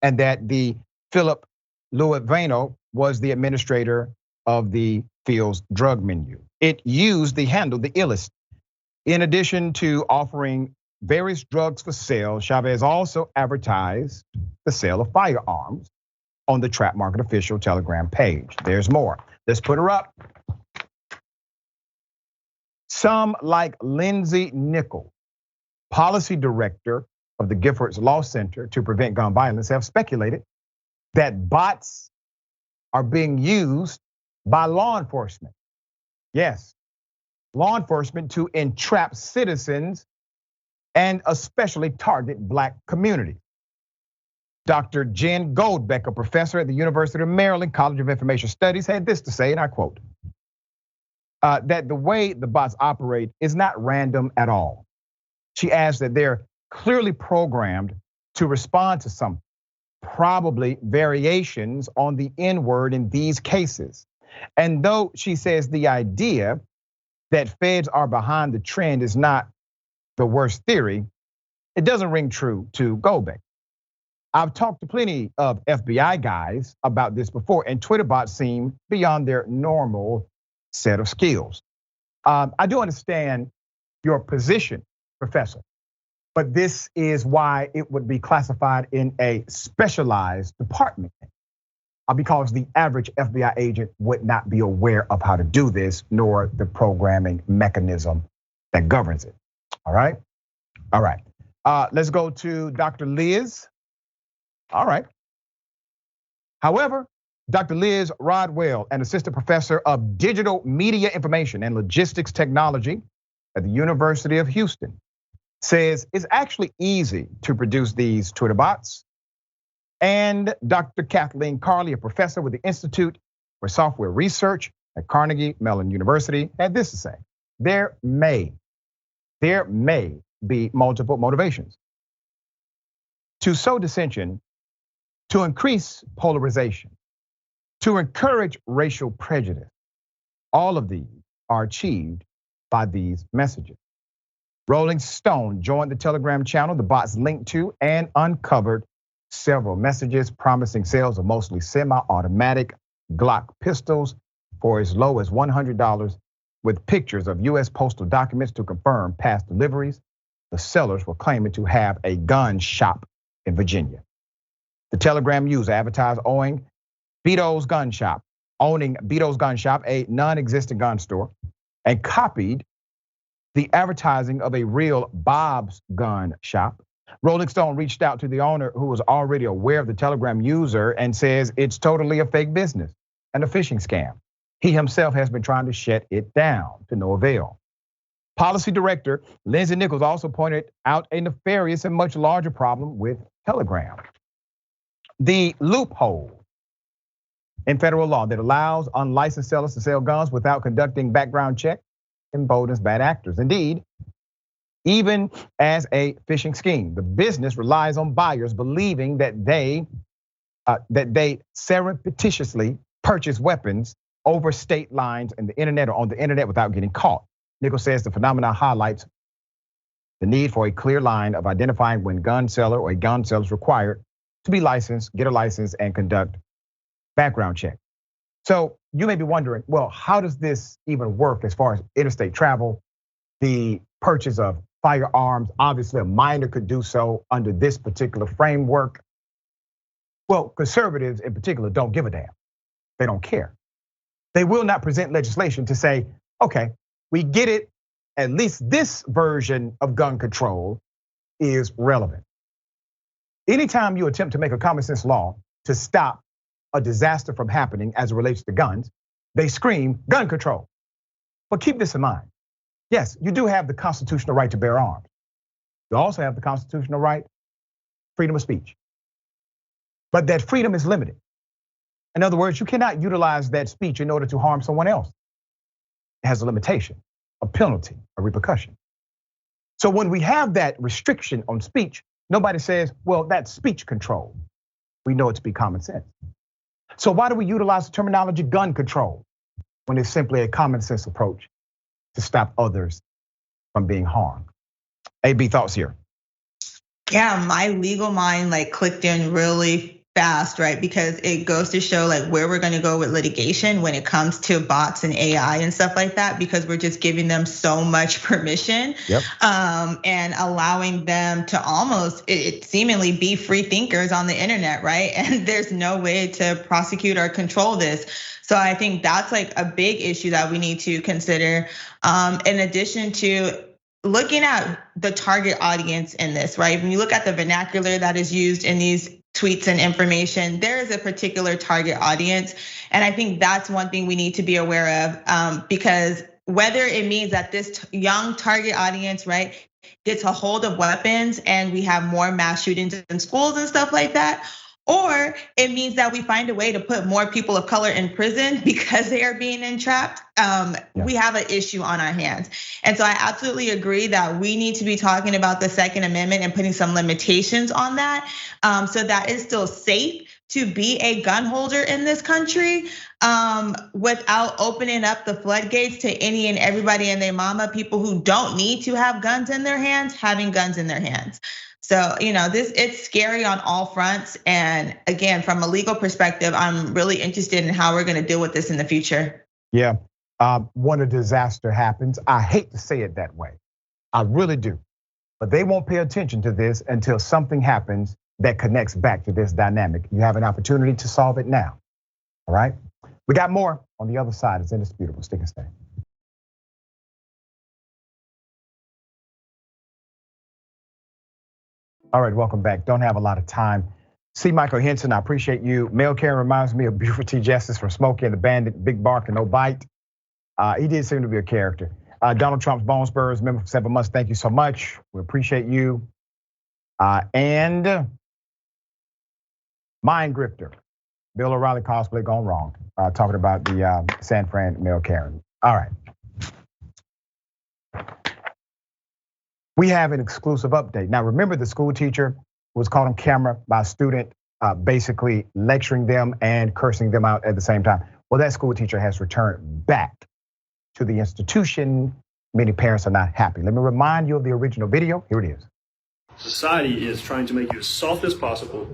[SPEAKER 1] and that the Philip Luevano was the administrator of the Fields drug menu. It used the handle The Illest. In addition to offering various drugs for sale, Chavez also advertised the sale of firearms on the trap market official Telegram page. There's more. Let's put her up. Some like Lindsay Nichols, policy director of the Giffords Law Center to Prevent Gun Violence, have speculated that bots are being used by law enforcement. Yes, law enforcement to entrap citizens and especially target Black communities. Dr. Jen Goldbeck, a professor at the University of Maryland College of Information Studies, had this to say, and I quote, that the way the bots operate is not random at all. She adds that they're clearly programmed to respond to something, probably variations on the N-word in these cases. And though she says the idea that feds are behind the trend is not the worst theory, it doesn't ring true to Goldbeck. I've talked to plenty of FBI guys about this before, and Twitter bots seem beyond their normal set of skills. I do understand your position, Professor, but this is why it would be classified in a specialized department, because the average FBI agent would not be aware of how to do this, nor the programming mechanism that governs it. All right. Let's go to Dr. Liz. All right. However, Dr. Liz Rodwell, an assistant professor of digital media information and logistics technology at the University of Houston, says it's actually easy to produce these Twitter bots. And Dr. Kathleen Carley, a professor with the Institute for Software Research at Carnegie Mellon University, had this to say: there may be multiple motivations to sow dissension, to increase polarization, to encourage racial prejudice. All of these are achieved by these messages. Rolling Stone joined the Telegram channel the bots linked to and uncovered several messages promising sales of mostly semi-automatic Glock pistols for as low as $100, with pictures of US postal documents to confirm past deliveries. The sellers were claiming to have a gun shop in Virginia. The Telegram user advertised owning Beto's Gun Shop, a non-existent gun store, and copied the advertising of a real Bob's Gun Shop. Rolling Stone reached out to the owner, who was already aware of the Telegram user, and says it's totally a fake business and a phishing scam. He himself has been trying to shut it down to no avail. Policy Director Tyre Nichols also pointed out a nefarious and much larger problem with Telegram: the loophole in federal law that allows unlicensed sellers to sell guns without conducting background check emboldens bad actors. Indeed, even as a phishing scheme, the business relies on buyers believing that they surreptitiously purchase weapons over state lines and the internet or on the internet without getting caught. Nichols says the phenomenon highlights the need for a clear line of identifying when gun seller or a gun seller is required to be licensed, get a license, and conduct background check. So you may be wondering, well, how does this even work as far as interstate travel, the purchase of firearms? Obviously, a minor could do so under this particular framework. Well, conservatives in particular don't give a damn. They don't care. They will not present legislation to say, okay, we get it, at least this version of gun control is relevant. Anytime you attempt to make a common sense law to stop a disaster from happening as it relates to guns, they scream gun control. But keep this in mind. Yes, you do have the constitutional right to bear arms. You also have the constitutional right, freedom of speech. But that freedom is limited. In other words, you cannot utilize that speech in order to harm someone else. It has a limitation, a penalty, a repercussion. So when we have that restriction on speech, nobody says, well, that's speech control. We know it to be common sense. So why do we utilize the terminology gun control when it's simply a common sense approach to stop others from being harmed? AB, thoughts here?
[SPEAKER 3] Yeah, my legal mind clicked in really fast, right? Because it goes to show where we're gonna go with litigation when it comes to bots and AI and stuff like that, because we're just giving them so much permission.
[SPEAKER 1] Yep.
[SPEAKER 3] And allowing them to almost it seemingly be free thinkers on the internet, right? And there's no way to prosecute or control this. So I think that's a big issue that we need to consider. In addition to looking at the target audience in this, right? When you look at the vernacular that is used in these tweets and information, there is a particular target audience. And I think that's one thing we need to be aware of, because whether it means that this young target audience, right, gets a hold of weapons and we have more mass shootings in schools and stuff like that, or it means that we find a way to put more people of color in prison because they are being entrapped, we have an issue on our hands. And so I absolutely agree that we need to be talking about the Second Amendment and putting some limitations on that, so that it's still safe to be a gun holder in this country, without opening up the floodgates to any and everybody and their mama, people who don't need to have guns in their hands, having guns in their hands. So, it's scary on all fronts. And again, from a legal perspective, I'm really interested in how we're gonna deal with this in the future.
[SPEAKER 1] Yeah, when a disaster happens, I hate to say it that way, I really do. But they won't pay attention to this until something happens that connects back to this dynamic. You have an opportunity to solve it now, all right? We got more on the other side. It's Indisputable. Stick and stay. All right, welcome back. Don't have a lot of time. C. Michael Henson, I appreciate you. Mel Karen reminds me of Buford T. Justice from Smokey and the Bandit, Big Bark and No Bite. He did seem to be a character. Donald Trump's Bone Spurs, member for 7 months. Thank you so much. We appreciate you. And Mind Grifter, Bill O'Reilly cosplay gone wrong. Talking about the San Fran Mel Karen. All right. We have an exclusive update. Now, remember the school teacher was caught on camera by a student basically lecturing them and cursing them out at the same time. Well, that school teacher has returned back to the institution. Many parents are not happy. Let me remind you of the original video. Here it is.
[SPEAKER 16] Society is trying to make you as soft as possible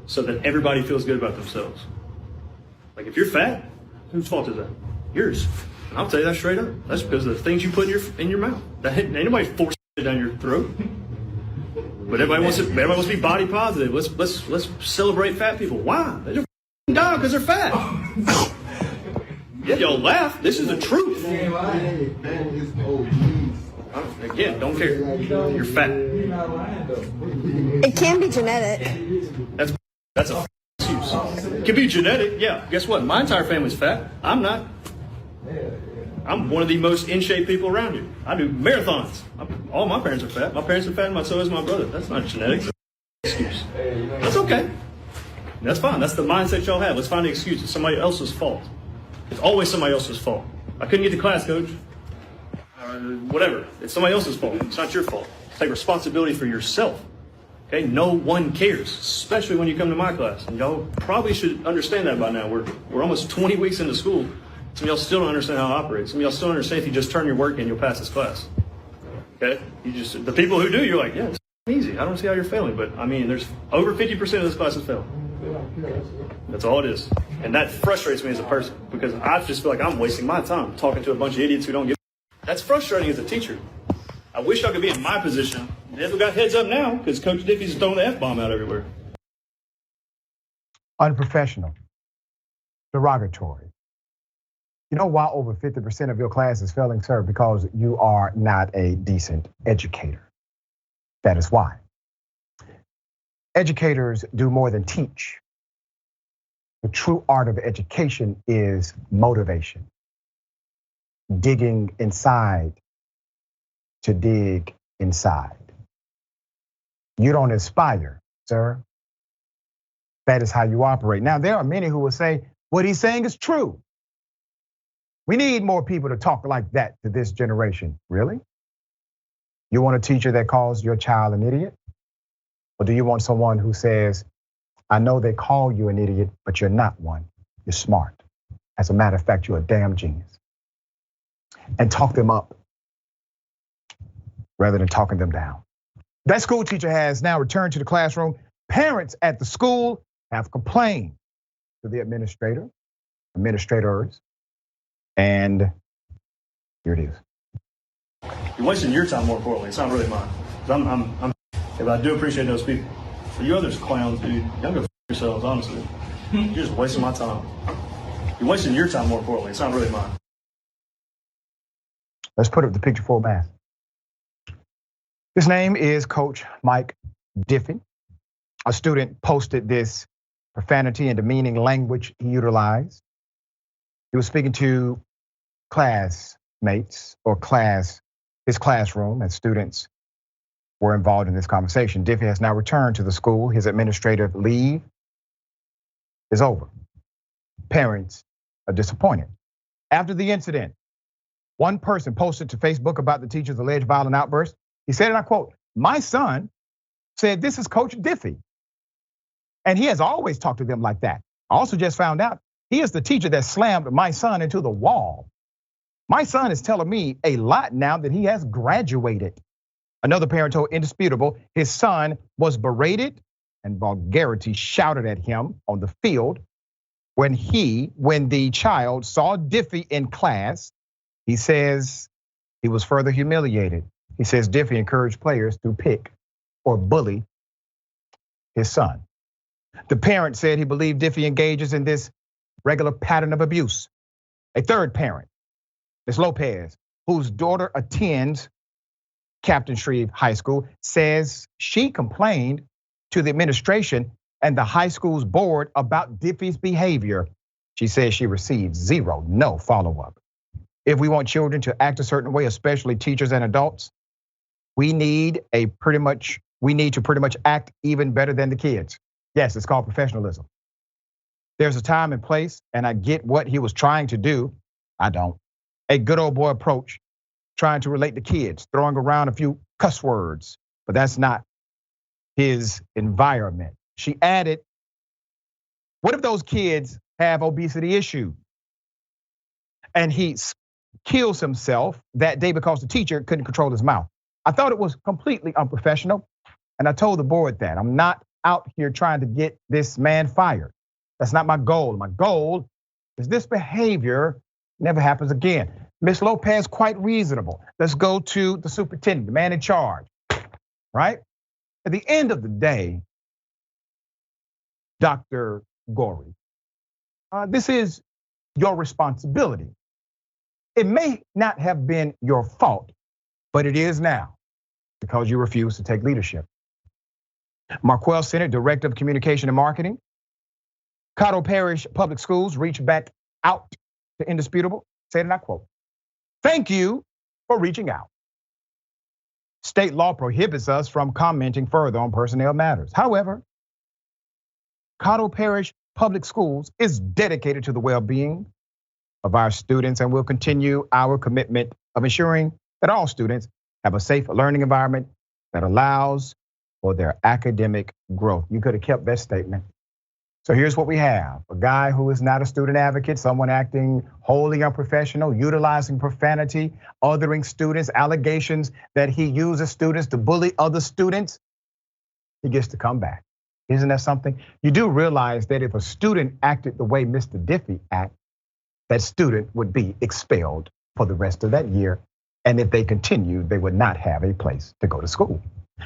[SPEAKER 16] so that everybody feels good about themselves. Like if you're fat, whose fault is that? Yours. And I'll tell you that straight up. That's because of the things you put in your mouth. That ain't nobody forcing it down your throat. But everybody wants to be body positive. Let's celebrate fat people. Why? They're dying because they're fat. Yeah, y'all laugh. This is the truth. Again, don't care. You're fat.
[SPEAKER 17] It can be genetic.
[SPEAKER 16] That's a excuse. It can be genetic. Yeah. Guess what? My entire family's fat. I'm not. I'm one of the most in shape people around here. I do marathons. All my parents are fat. My parents are fat, and so is my brother. That's not genetics. Excuse. That's okay. That's fine. That's the mindset y'all have. Let's find the excuse. It's somebody else's fault. It's always somebody else's fault. I couldn't get to class, coach. Whatever. It's somebody else's fault. It's not your fault. Take responsibility for yourself. Okay? No one cares, especially when you come to my class. And y'all probably should understand that by now. We're almost 20 weeks into school. Some of y'all still don't understand how it operates. Some of y'all still don't understand if you just turn your work in, you'll pass this class. Okay? The people who do, you're like, yeah, it's easy. I don't see how you're failing. But I mean, there's over 50% of this class is failing. That's all it is. And that frustrates me as a person because I just feel like I'm wasting my time talking to a bunch of idiots who don't give. That's frustrating as a teacher. I wish I could be in my position. Never got heads up now because Coach Diffie's throwing the F-bomb out everywhere.
[SPEAKER 1] Unprofessional. Derogatory. You know why over 50% of your class is failing, sir? Because you are not a decent educator. That is why. Educators do more than teach. The true art of education is motivation. Digging inside to dig inside. You don't inspire, sir. That is how you operate. Now, there are many who will say, what he's saying is true. We need more people to talk like that to this generation. Really? You want a teacher that calls your child an idiot? Or do you want someone who says, I know they call you an idiot, but you're not one. You're smart. As a matter of fact, you're a damn genius. And talk them up rather than talking them down. That school teacher has now returned to the classroom. Parents at the school have complained to the administrators, and here it is.
[SPEAKER 16] You're wasting your time more importantly. It's not really mine. But I do appreciate those people. For you others clowns, dude, y'all go f yourselves, honestly. You're just wasting my time. You're wasting your time more importantly. It's not really mine.
[SPEAKER 1] Let's put up the picture full mass. His name is Coach Mike Diffie. A student posted this profanity and demeaning language he utilized. He was speaking to classmates or his classroom, as students were involved in this conversation. Diffie has now returned to the school. His administrative leave is over. Parents are disappointed. After the incident, one person posted to Facebook about the teacher's alleged violent outburst. He said, and I quote, my son said, this is Coach Diffie. And he has always talked to them like that. I also just found out he is the teacher that slammed my son into the wall. My son is telling me a lot now that he has graduated. Another parent told Indisputable his son was berated and vulgarity shouted at him on the field when the child saw Diffie in class. He says he was further humiliated. He says Diffie encouraged players to pick or bully his son. The parent said he believed Diffie engages in this regular pattern of abuse. A third parent, Ms. Lopez, whose daughter attends Captain Shreve High School, says she complained to the administration and the high school's board about Diffie's behavior. She says she received no follow-up. If we want children to act a certain way, especially teachers and adults, we need to pretty much act even better than the kids. Yes, it's called professionalism. There's a time and place, and I get what he was trying to do. I don't. A good old boy approach, trying to relate to kids, throwing around a few cuss words, but that's not his environment. She added, what if those kids have obesity issues? And he kills himself that day because the teacher couldn't control his mouth. I thought it was completely unprofessional, and I told the board that. I'm not out here trying to get this man fired. That's not my goal. My goal is this behavior never happens again. Ms. Lopez, quite reasonable. Let's go to the superintendent, the man in charge, right? At the end of the day, Dr. Gorey, this is your responsibility. It may not have been your fault, but it is now because you refuse to take leadership. Marquel Center, Director of Communication and Marketing. Caddo Parish Public Schools reached back out to Indisputable, said, and I quote, "Thank you for reaching out. State law prohibits us from commenting further on personnel matters. However, Caddo Parish Public Schools is dedicated to the well-being of our students and will continue our commitment of ensuring that all students have a safe learning environment that allows for their academic growth." You could have kept that statement. So here's what we have. A guy who is not a student advocate, someone acting wholly unprofessional, utilizing profanity, othering students, allegations that he uses students to bully other students. He gets to come back. Isn't that something? You do realize that if a student acted the way Mr. Diffie acted, that student would be expelled for the rest of that year. And if they continued, they would not have a place to go to school.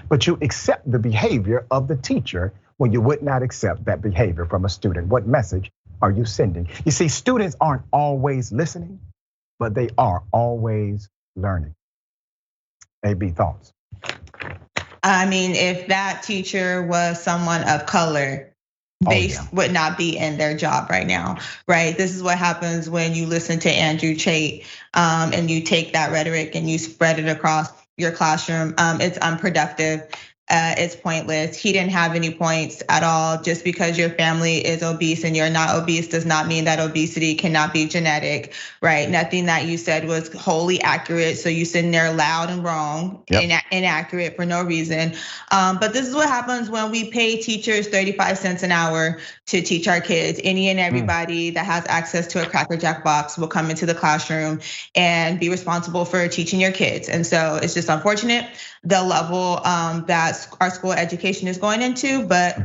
[SPEAKER 1] But you accept the behavior of the teacher when you would not accept that behavior from a student. What message are you sending? You see, students aren't always listening, but they are always learning. AB, thoughts?
[SPEAKER 3] I mean, if that teacher was someone of color, they would not be in their job right now, right? This is what happens when you listen to Andrew Tate and you take that rhetoric and you spread it across your classroom. It's unproductive. It's pointless. He didn't have any points at all. Just because your family is obese and you're not obese does not mean that obesity cannot be genetic, right? Nothing that you said was wholly accurate. So you sitting there loud and wrong, inaccurate for no reason. But this is what happens when we pay teachers 35 cents an hour to teach our kids. Any and everybody that has access to a Cracker Jack box will come into the classroom and be responsible for teaching your kids. And so it's just unfortunate the level that our school education is going into, but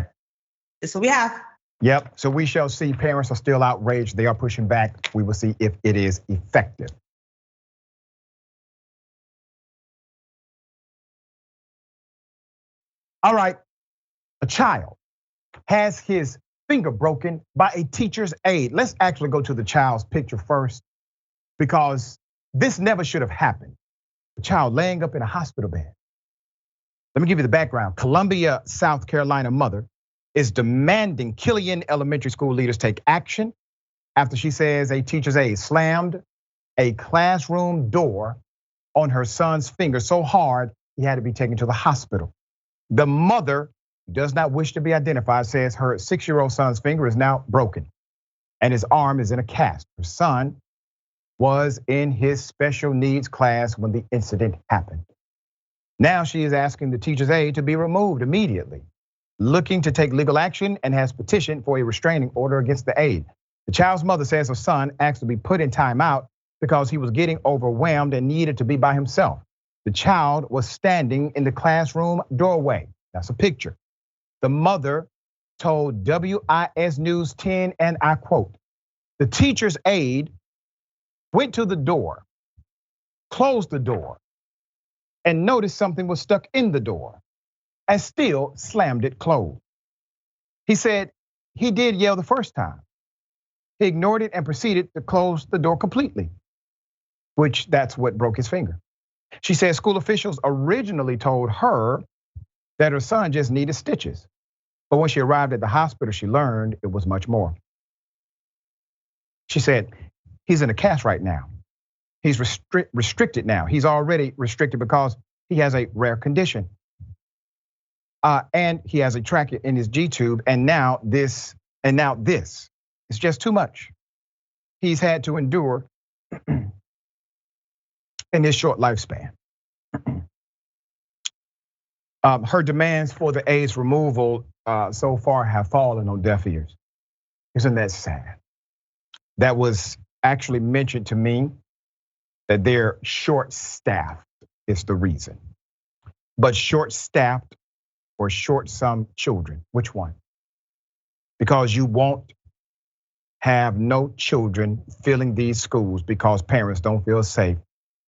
[SPEAKER 3] this is what we have.
[SPEAKER 1] Yep, so we shall see. Parents are still outraged. They are pushing back. We will see if it is effective. All right, a child has his finger broken by a teacher's aide. Let's actually go to the child's picture first, because this never should have happened. A child laying up in a hospital bed. Let me give you the background. Columbia, South Carolina mother is demanding Killian Elementary School leaders take action after she says a teacher's aide slammed a classroom door on her son's finger so hard he had to be taken to the hospital. The mother, who does not wish to be identified, says her 6-year-old son's finger is now broken and his arm is in a cast. Her son was in his special needs class when the incident happened. Now she is asking the teacher's aide to be removed immediately, looking to take legal action, and has petitioned for a restraining order against the aide. The child's mother says her son asked to be put in timeout because he was getting overwhelmed and needed to be by himself. The child was standing in the classroom doorway. That's a picture. The mother told WIS News 10, and I quote, "The teacher's aide went to the door, closed the door, and noticed something was stuck in the door and still slammed it closed. He said he did yell the first time. He ignored it and proceeded to close the door completely, which that's what broke his finger. She said school officials originally told her that her son just needed stitches. But when she arrived at the hospital, she learned it was much more. She said, he's in a cast right now. He's restricted now. He's already restricted because he has a rare condition. And he has a trachea in his G-tube, and now this. It's just too much. He's had to endure in his short lifespan. Her demands for the AIDS removal so far have fallen on deaf ears. Isn't that sad? That was actually mentioned to me that they're short-staffed is the reason. But short-staffed or short some children, which one? Because you won't have no children filling these schools because parents don't feel safe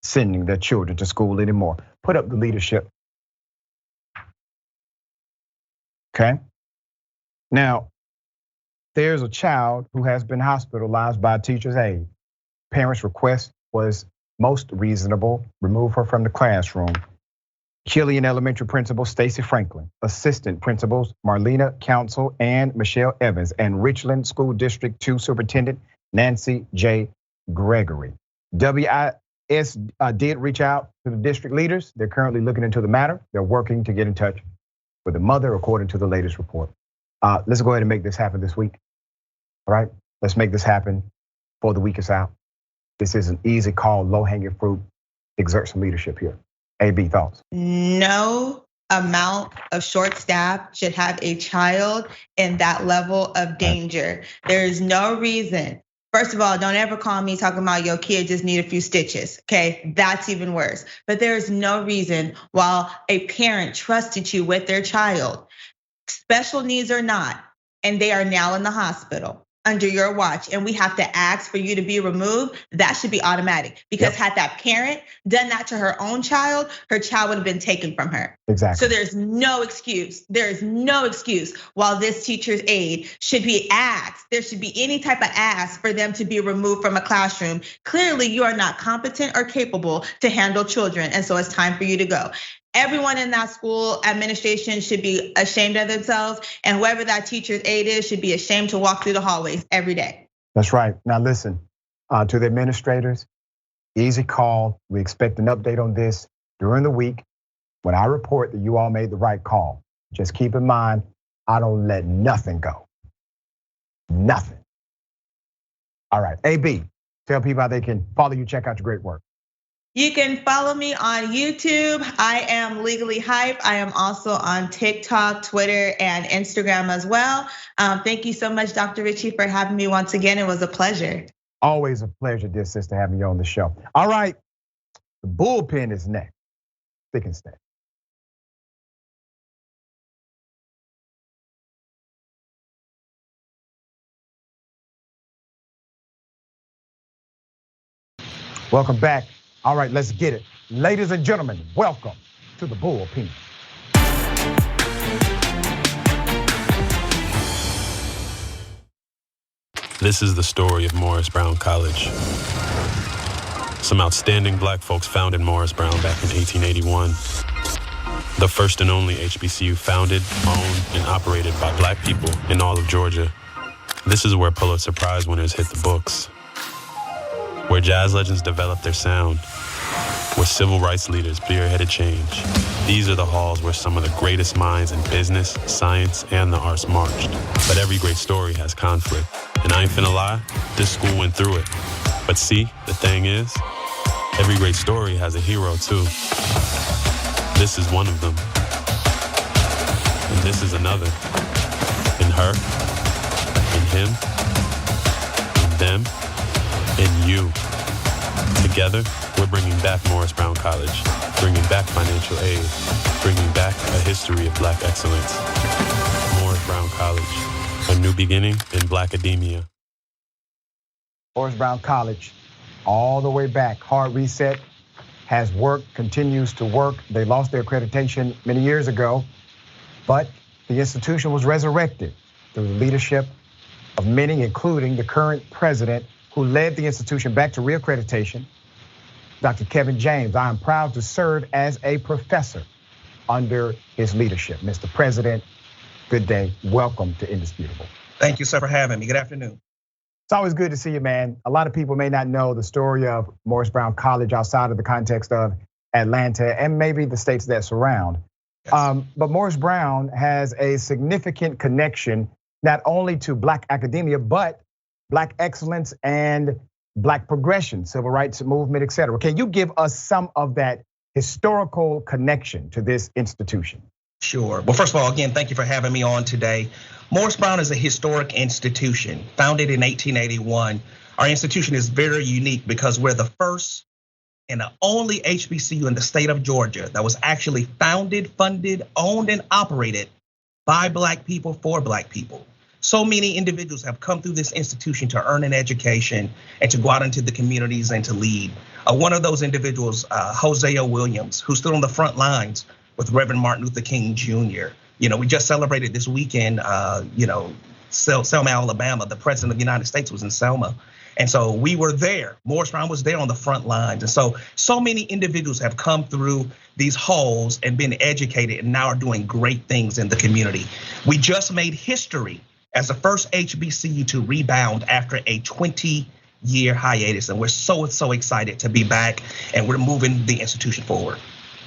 [SPEAKER 1] sending their children to school anymore. Put up the leadership. Okay. Now, there's a child who has been hospitalized by a teacher's aide. Parents' request was most reasonable. Remove her from the classroom. Killian Elementary Principal Stacy Franklin, Assistant Principals Marlena Council and Michelle Evans, and Richland School District 2 Superintendent Nancy J. Gregory. WIS did reach out to the district leaders. They're currently looking into the matter. They're working to get in touch with the mother, according to the latest report. Let's go ahead and make this happen this week. All right, let's make this happen for the week is out. This is an easy call, low-hanging fruit. Exert some leadership here. AB, thoughts?
[SPEAKER 3] No amount of short staff should have a child in that level of danger. There is no reason. First of all, don't ever call me talking about your kid just need a few stitches, okay? That's even worse. But there is no reason while a parent trusted you with their child, special needs or not, and they are now in the hospital under your watch, and we have to ask for you to be removed, that should be automatic. Because had that parent done that to her own child, her child would have been taken from her.
[SPEAKER 1] Exactly.
[SPEAKER 3] So there's no excuse. There is no excuse while this teacher's aide should be asked. There should be any type of ask for them to be removed from a classroom. Clearly, you are not competent or capable to handle children, and so it's time for you to go. Everyone in that school administration should be ashamed of themselves, and whoever that teacher's aide is should be ashamed to walk through the hallways every day.
[SPEAKER 1] That's right. Now listen, to the administrators, easy call. We expect an update on this during the week when I report that you all made the right call. Just keep in mind, I don't let nothing go. Nothing. All right, AB, tell people how they can follow you, check out your great work.
[SPEAKER 3] You can follow me on YouTube. I am Legally Hype. I am also on TikTok, Twitter, and Instagram as well. Thank you so much, Dr. Richey, for having me once again. It was a pleasure.
[SPEAKER 1] Always a pleasure, dear sister, having you on the show. All right, the bullpen is next. Stick and stay. Welcome back. All right, let's get it. Ladies and gentlemen, welcome to the bullpen.
[SPEAKER 17] This is the story of Morris Brown College. Some outstanding black folks founded Morris Brown back in 1881. The first and only HBCU founded, owned, and operated by black people in all of Georgia. This is where Pulitzer Prize winners hit the books. Where jazz legends developed their sound, where civil rights leaders spearheaded change. These are the halls where some of the greatest minds in business, science, and the arts marched. But every great story has conflict. And I ain't finna lie, this school went through it. But see, the thing is, every great story has a hero too. This is one of them. And this is another. In her, in him, in them, in you. Together, we're bringing back Morris Brown College, bringing back financial aid, bringing back a history of black excellence. Morris Brown College, a new beginning in black academia.
[SPEAKER 1] Morris Brown College, all the way back, hard reset, has worked, continues to work. They lost their accreditation many years ago, but the institution was resurrected through the leadership of many, including the current president, who led the institution back to reaccreditation. Dr. Kevin James. I am proud to serve as a professor under his leadership. Mr. President, good day. Welcome to Indisputable.
[SPEAKER 18] Thank you, sir, for having me. Good afternoon.
[SPEAKER 1] It's always good to see you, man. A lot of people may not know the story of Morris Brown College outside of the context of Atlanta and maybe the states that surround. Yes. But Morris Brown has a significant connection not only to Black academia, but Black excellence and Black progression, civil rights movement, et cetera. Can you give us some of that historical connection to this institution?
[SPEAKER 18] Sure. Well, first of all, again, thank you for having me on today. Morris Brown is a historic institution founded in 1881. Our institution is very unique because we're the first and the only HBCU in the state of Georgia that was actually founded, funded, owned, and operated by Black people for Black people. So many individuals have come through this institution to earn an education and to go out into the communities and to lead. One of those individuals, Hosea Williams, who stood on the front lines with Reverend Martin Luther King Jr. We just celebrated this weekend, Selma, Alabama. The president of the United States was in Selma. And so we were there. Morris Brown was there on the front lines. And so many individuals have come through these halls and been educated and now are doing great things in the community. We just made history as the first HBCU to rebound after a 20-year hiatus. And we're so excited to be back, and we're moving the institution forward.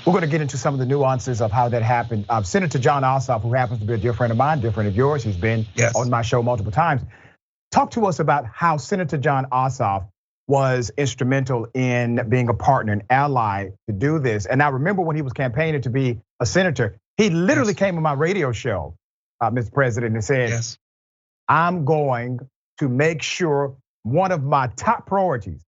[SPEAKER 1] We're going to get into some of the nuances of how that happened. Senator Jon Ossoff, who happens to be a dear friend of mine, dear friend of yours, he's been on my show multiple times. Talk to us about how Senator Jon Ossoff was instrumental in being a partner, an ally to do this. And I remember when he was campaigning to be a senator, he literally came on my radio show, Mr. President, and said, I'm going to make sure one of my top priorities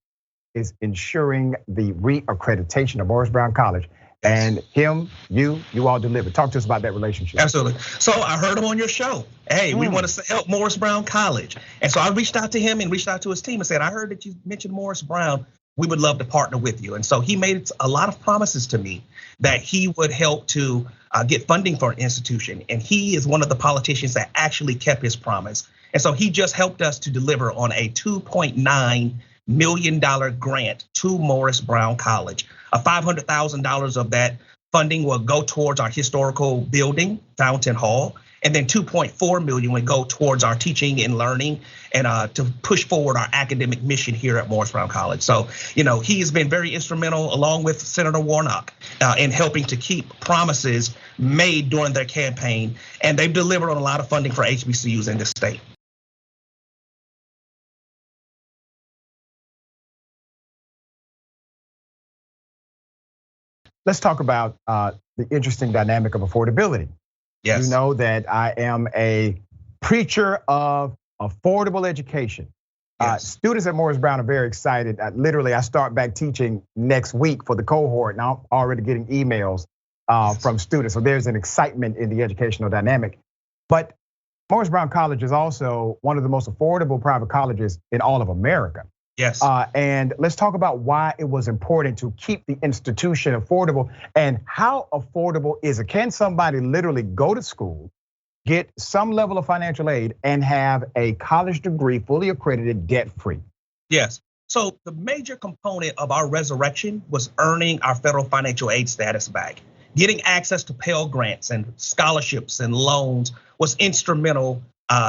[SPEAKER 1] is ensuring the reaccreditation of Morris Brown College. And him, you all delivered. Talk to us about that relationship.
[SPEAKER 18] Absolutely. So I heard him on your show. Hey, we want to help Morris Brown College. And so I reached out to him and reached out to his team and said, I heard that you mentioned Morris Brown. We would love to partner with you. And so he made a lot of promises to me that he would help to get funding for an institution. And he is one of the politicians that actually kept his promise. And so he just helped us to deliver on a $2.9 million grant to Morris Brown College. $500,000 of that funding will go towards our historical building, Fountain Hall, and then $2.4 million will go towards our teaching and learning and to push forward our academic mission here at Morris Brown College. So, he has been very instrumental, along with Senator Warnock, in helping to keep promises made during their campaign, and they've delivered on a lot of funding for HBCUs in this state.
[SPEAKER 1] Let's talk about the interesting dynamic of affordability.
[SPEAKER 18] Yes.
[SPEAKER 1] You know that I am a preacher of affordable education. Students at Morris Brown are very excited. Literally, I start back teaching next week for the cohort, and I'm already getting emails from students. So there's an excitement in the educational dynamic. But Morris Brown College is also one of the most affordable private colleges in all of America.
[SPEAKER 18] Yes.
[SPEAKER 1] And let's talk about why it was important to keep the institution affordable and how affordable is it? Can somebody literally go to school, get some level of financial aid, and have a college degree fully accredited, debt-free?
[SPEAKER 18] Yes. So the major component of our resurrection was earning our federal financial aid status back. Getting access to Pell Grants and scholarships and loans was instrumental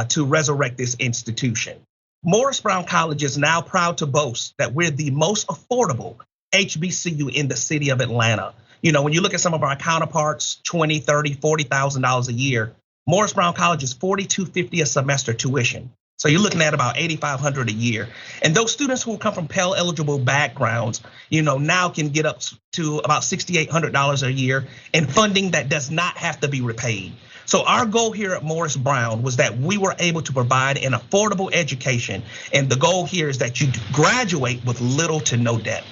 [SPEAKER 18] to resurrect this institution. Morris Brown College is now proud to boast that we're the most affordable HBCU in the city of Atlanta. When you look at some of our counterparts, $20,000, $30,000, $40,000 a year, Morris Brown College is $4,250 a semester tuition. So you're looking at about $8,500 a year. And those students who come from Pell eligible backgrounds, now can get up to about $6,800 a year in funding that does not have to be repaid. So our goal here at Morris Brown was that we were able to provide an affordable education. And the goal here is that you graduate with little to no debt.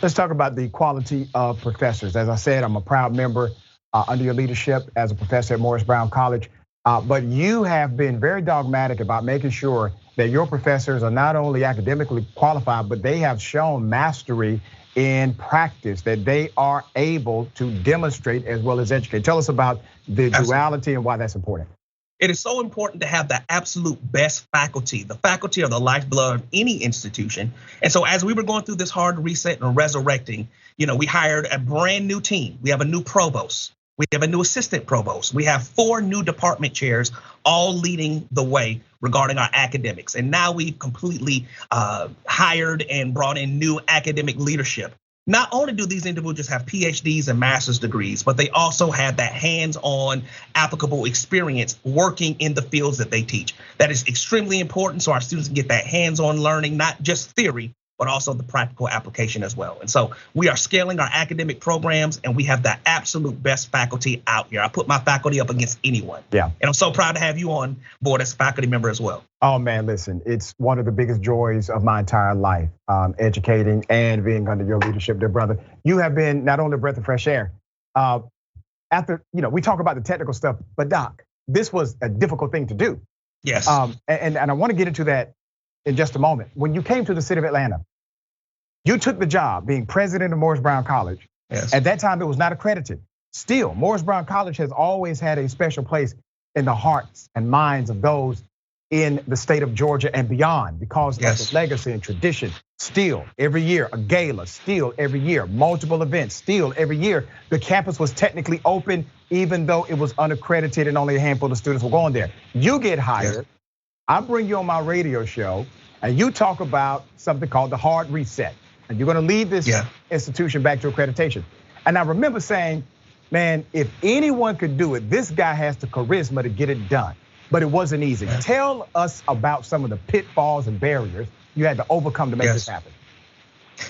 [SPEAKER 1] Let's talk about the quality of professors. As I said, I'm a proud member under your leadership as a professor at Morris Brown College. But you have been very dogmatic about making sure that your professors are not only academically qualified, but they have shown mastery in practice, that they are able to demonstrate as well as educate. Tell us about the duality and why that's important.
[SPEAKER 18] It is so important to have the absolute best faculty. The faculty are the lifeblood of any institution. And so as we were going through this hard reset and resurrecting, we hired a brand new team. We have a new provost. We have a new assistant provost. We have 4 new department chairs, all leading the way regarding our academics. And now we've completely hired and brought in new academic leadership. Not only do these individuals have PhDs and master's degrees, but they also have that hands-on applicable experience working in the fields that they teach. That is extremely important so our students can get that hands-on learning, not just theory, but also the practical application as well. And so we are scaling our academic programs and we have the absolute best faculty out here. I put my faculty up against anyone.
[SPEAKER 1] Yeah.
[SPEAKER 18] And I'm so proud to have you on board as a faculty member as well.
[SPEAKER 1] Oh man, listen, it's one of the biggest joys of my entire life, educating and being under your leadership, dear brother. You have been not only a breath of fresh air. After, we talk about the technical stuff, but Doc, this was a difficult thing to do.
[SPEAKER 18] Yes.
[SPEAKER 1] And I want to get into that in just a moment. When you came to the city of Atlanta, you took the job being president of Morris Brown College.
[SPEAKER 18] Yes.
[SPEAKER 1] At that time, it was not accredited. Still, Morris Brown College has always had a special place in the hearts and minds of those in the state of Georgia and beyond because of the legacy and tradition. Still, every year, a gala, still every year, multiple events, still every year. The campus was technically open, even though it was unaccredited and only a handful of students were going there. You get hired, yes. I bring you on my radio show, and you talk about something called the hard reset. And you're gonna lead this institution back to accreditation. And I remember saying, man, if anyone could do it, this guy has the charisma to get it done. But it wasn't easy. Yeah. Tell us about some of the pitfalls and barriers you had to overcome to make this happen.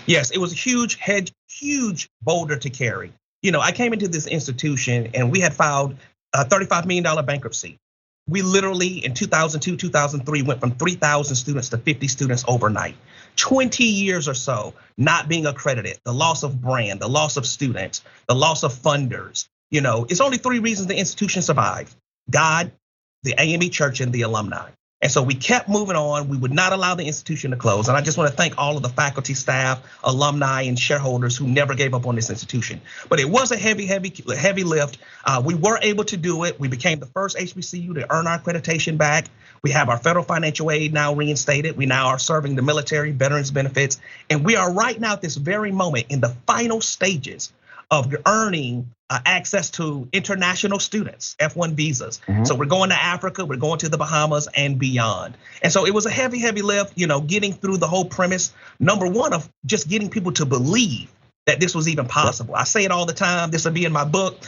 [SPEAKER 18] Yes, it was a huge boulder to carry. I came into this institution and we had filed a $35 million bankruptcy. We literally in 2002, 2003 went from 3,000 students to 50 students overnight. 20 years or so not being accredited, the loss of brand, the loss of students, the loss of funders. It's only 3 reasons the institution survived: God, the AME Church, and the alumni. And so we kept moving on. We would not allow the institution to close. And I just want to thank all of the faculty, staff, alumni, and shareholders who never gave up on this institution. But it was a heavy lift. We were able to do it. We became the first HBCU to earn our accreditation back. We have our federal financial aid now reinstated. We now are serving the military, veterans benefits. And we are right now at this very moment in the final stages of earning access to international students, F1 visas. Mm-hmm. So we're going to Africa, we're going to the Bahamas and beyond. And so it was a heavy lift, getting through the whole premise. Number one of just getting people to believe that this was even possible. I say it all the time, this will be in my book,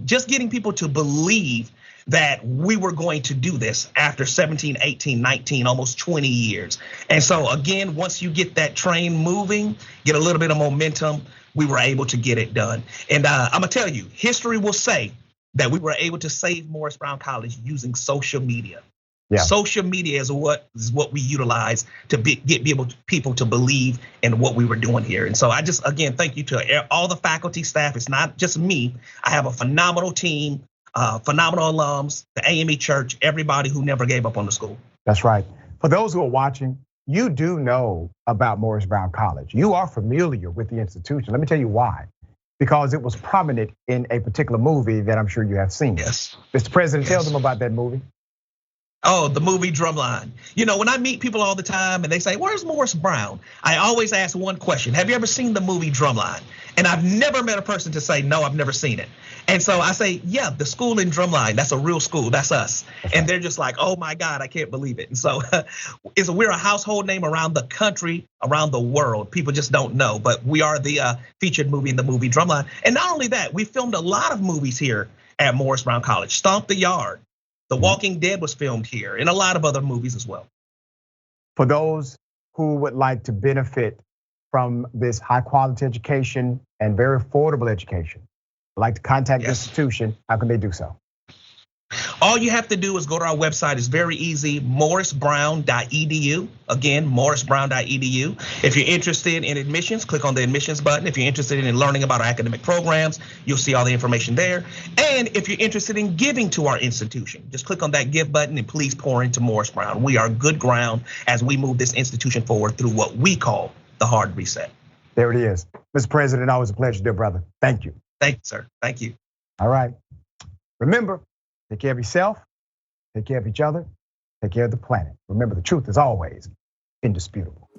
[SPEAKER 18] just getting people to believe that we were going to do this after 17, 18, 19, almost 20 years. And so again, once you get that train moving, get a little bit of momentum, we were able to get it done. And I'm gonna tell you, history will say that we were able to save Morris Brown College using social media. Yeah. Social media is what we utilize to get people to believe in what we were doing here. And so I just, again, thank you to all the faculty, staff. It's not just me. I have a phenomenal team, phenomenal alums, the AME Church, everybody who never gave up on the school.
[SPEAKER 1] That's right. For those who are watching, you do know about Morris Brown College. You are familiar with the institution. Let me tell you why. Because it was prominent in a particular movie that I'm sure you have seen.
[SPEAKER 18] Yes.
[SPEAKER 1] Mr. President, tell them about that movie.
[SPEAKER 18] Oh, the movie Drumline. When I meet people all the time and they say, where's Morris Brown? I always ask one question. Have you ever seen the movie Drumline? And I've never met a person to say, no, I've never seen it. And so I say, yeah, the school in Drumline, that's a real school, that's us. And they're just like, oh my God, I can't believe it. And so we're a household name around the country, around the world. People just don't know, but we are the featured movie in the movie Drumline. And not only that, we filmed a lot of movies here at Morris Brown College. Stomp the Yard, The Walking Dead was filmed here, and a lot of other movies as well.
[SPEAKER 1] For those who would like to benefit from this high quality education and very affordable education, would like to contact the institution, how can they do so?
[SPEAKER 18] All you have to do is go to our website. It's very easy, morrisbrown.edu. Again, morrisbrown.edu. If you're interested in admissions, click on the admissions button. If you're interested in learning about our academic programs, you'll see all the information there. And if you're interested in giving to our institution, just click on that give button and please pour into Morris Brown. We are good ground as we move this institution forward through what we call the hard reset.
[SPEAKER 1] There it is. Mr. President, always a pleasure, dear brother. Thank you.
[SPEAKER 18] Thank you, sir. Thank you.
[SPEAKER 1] All right. Remember, take care of yourself take care of each other, take care of the planet. Remember, the truth is always indisputable.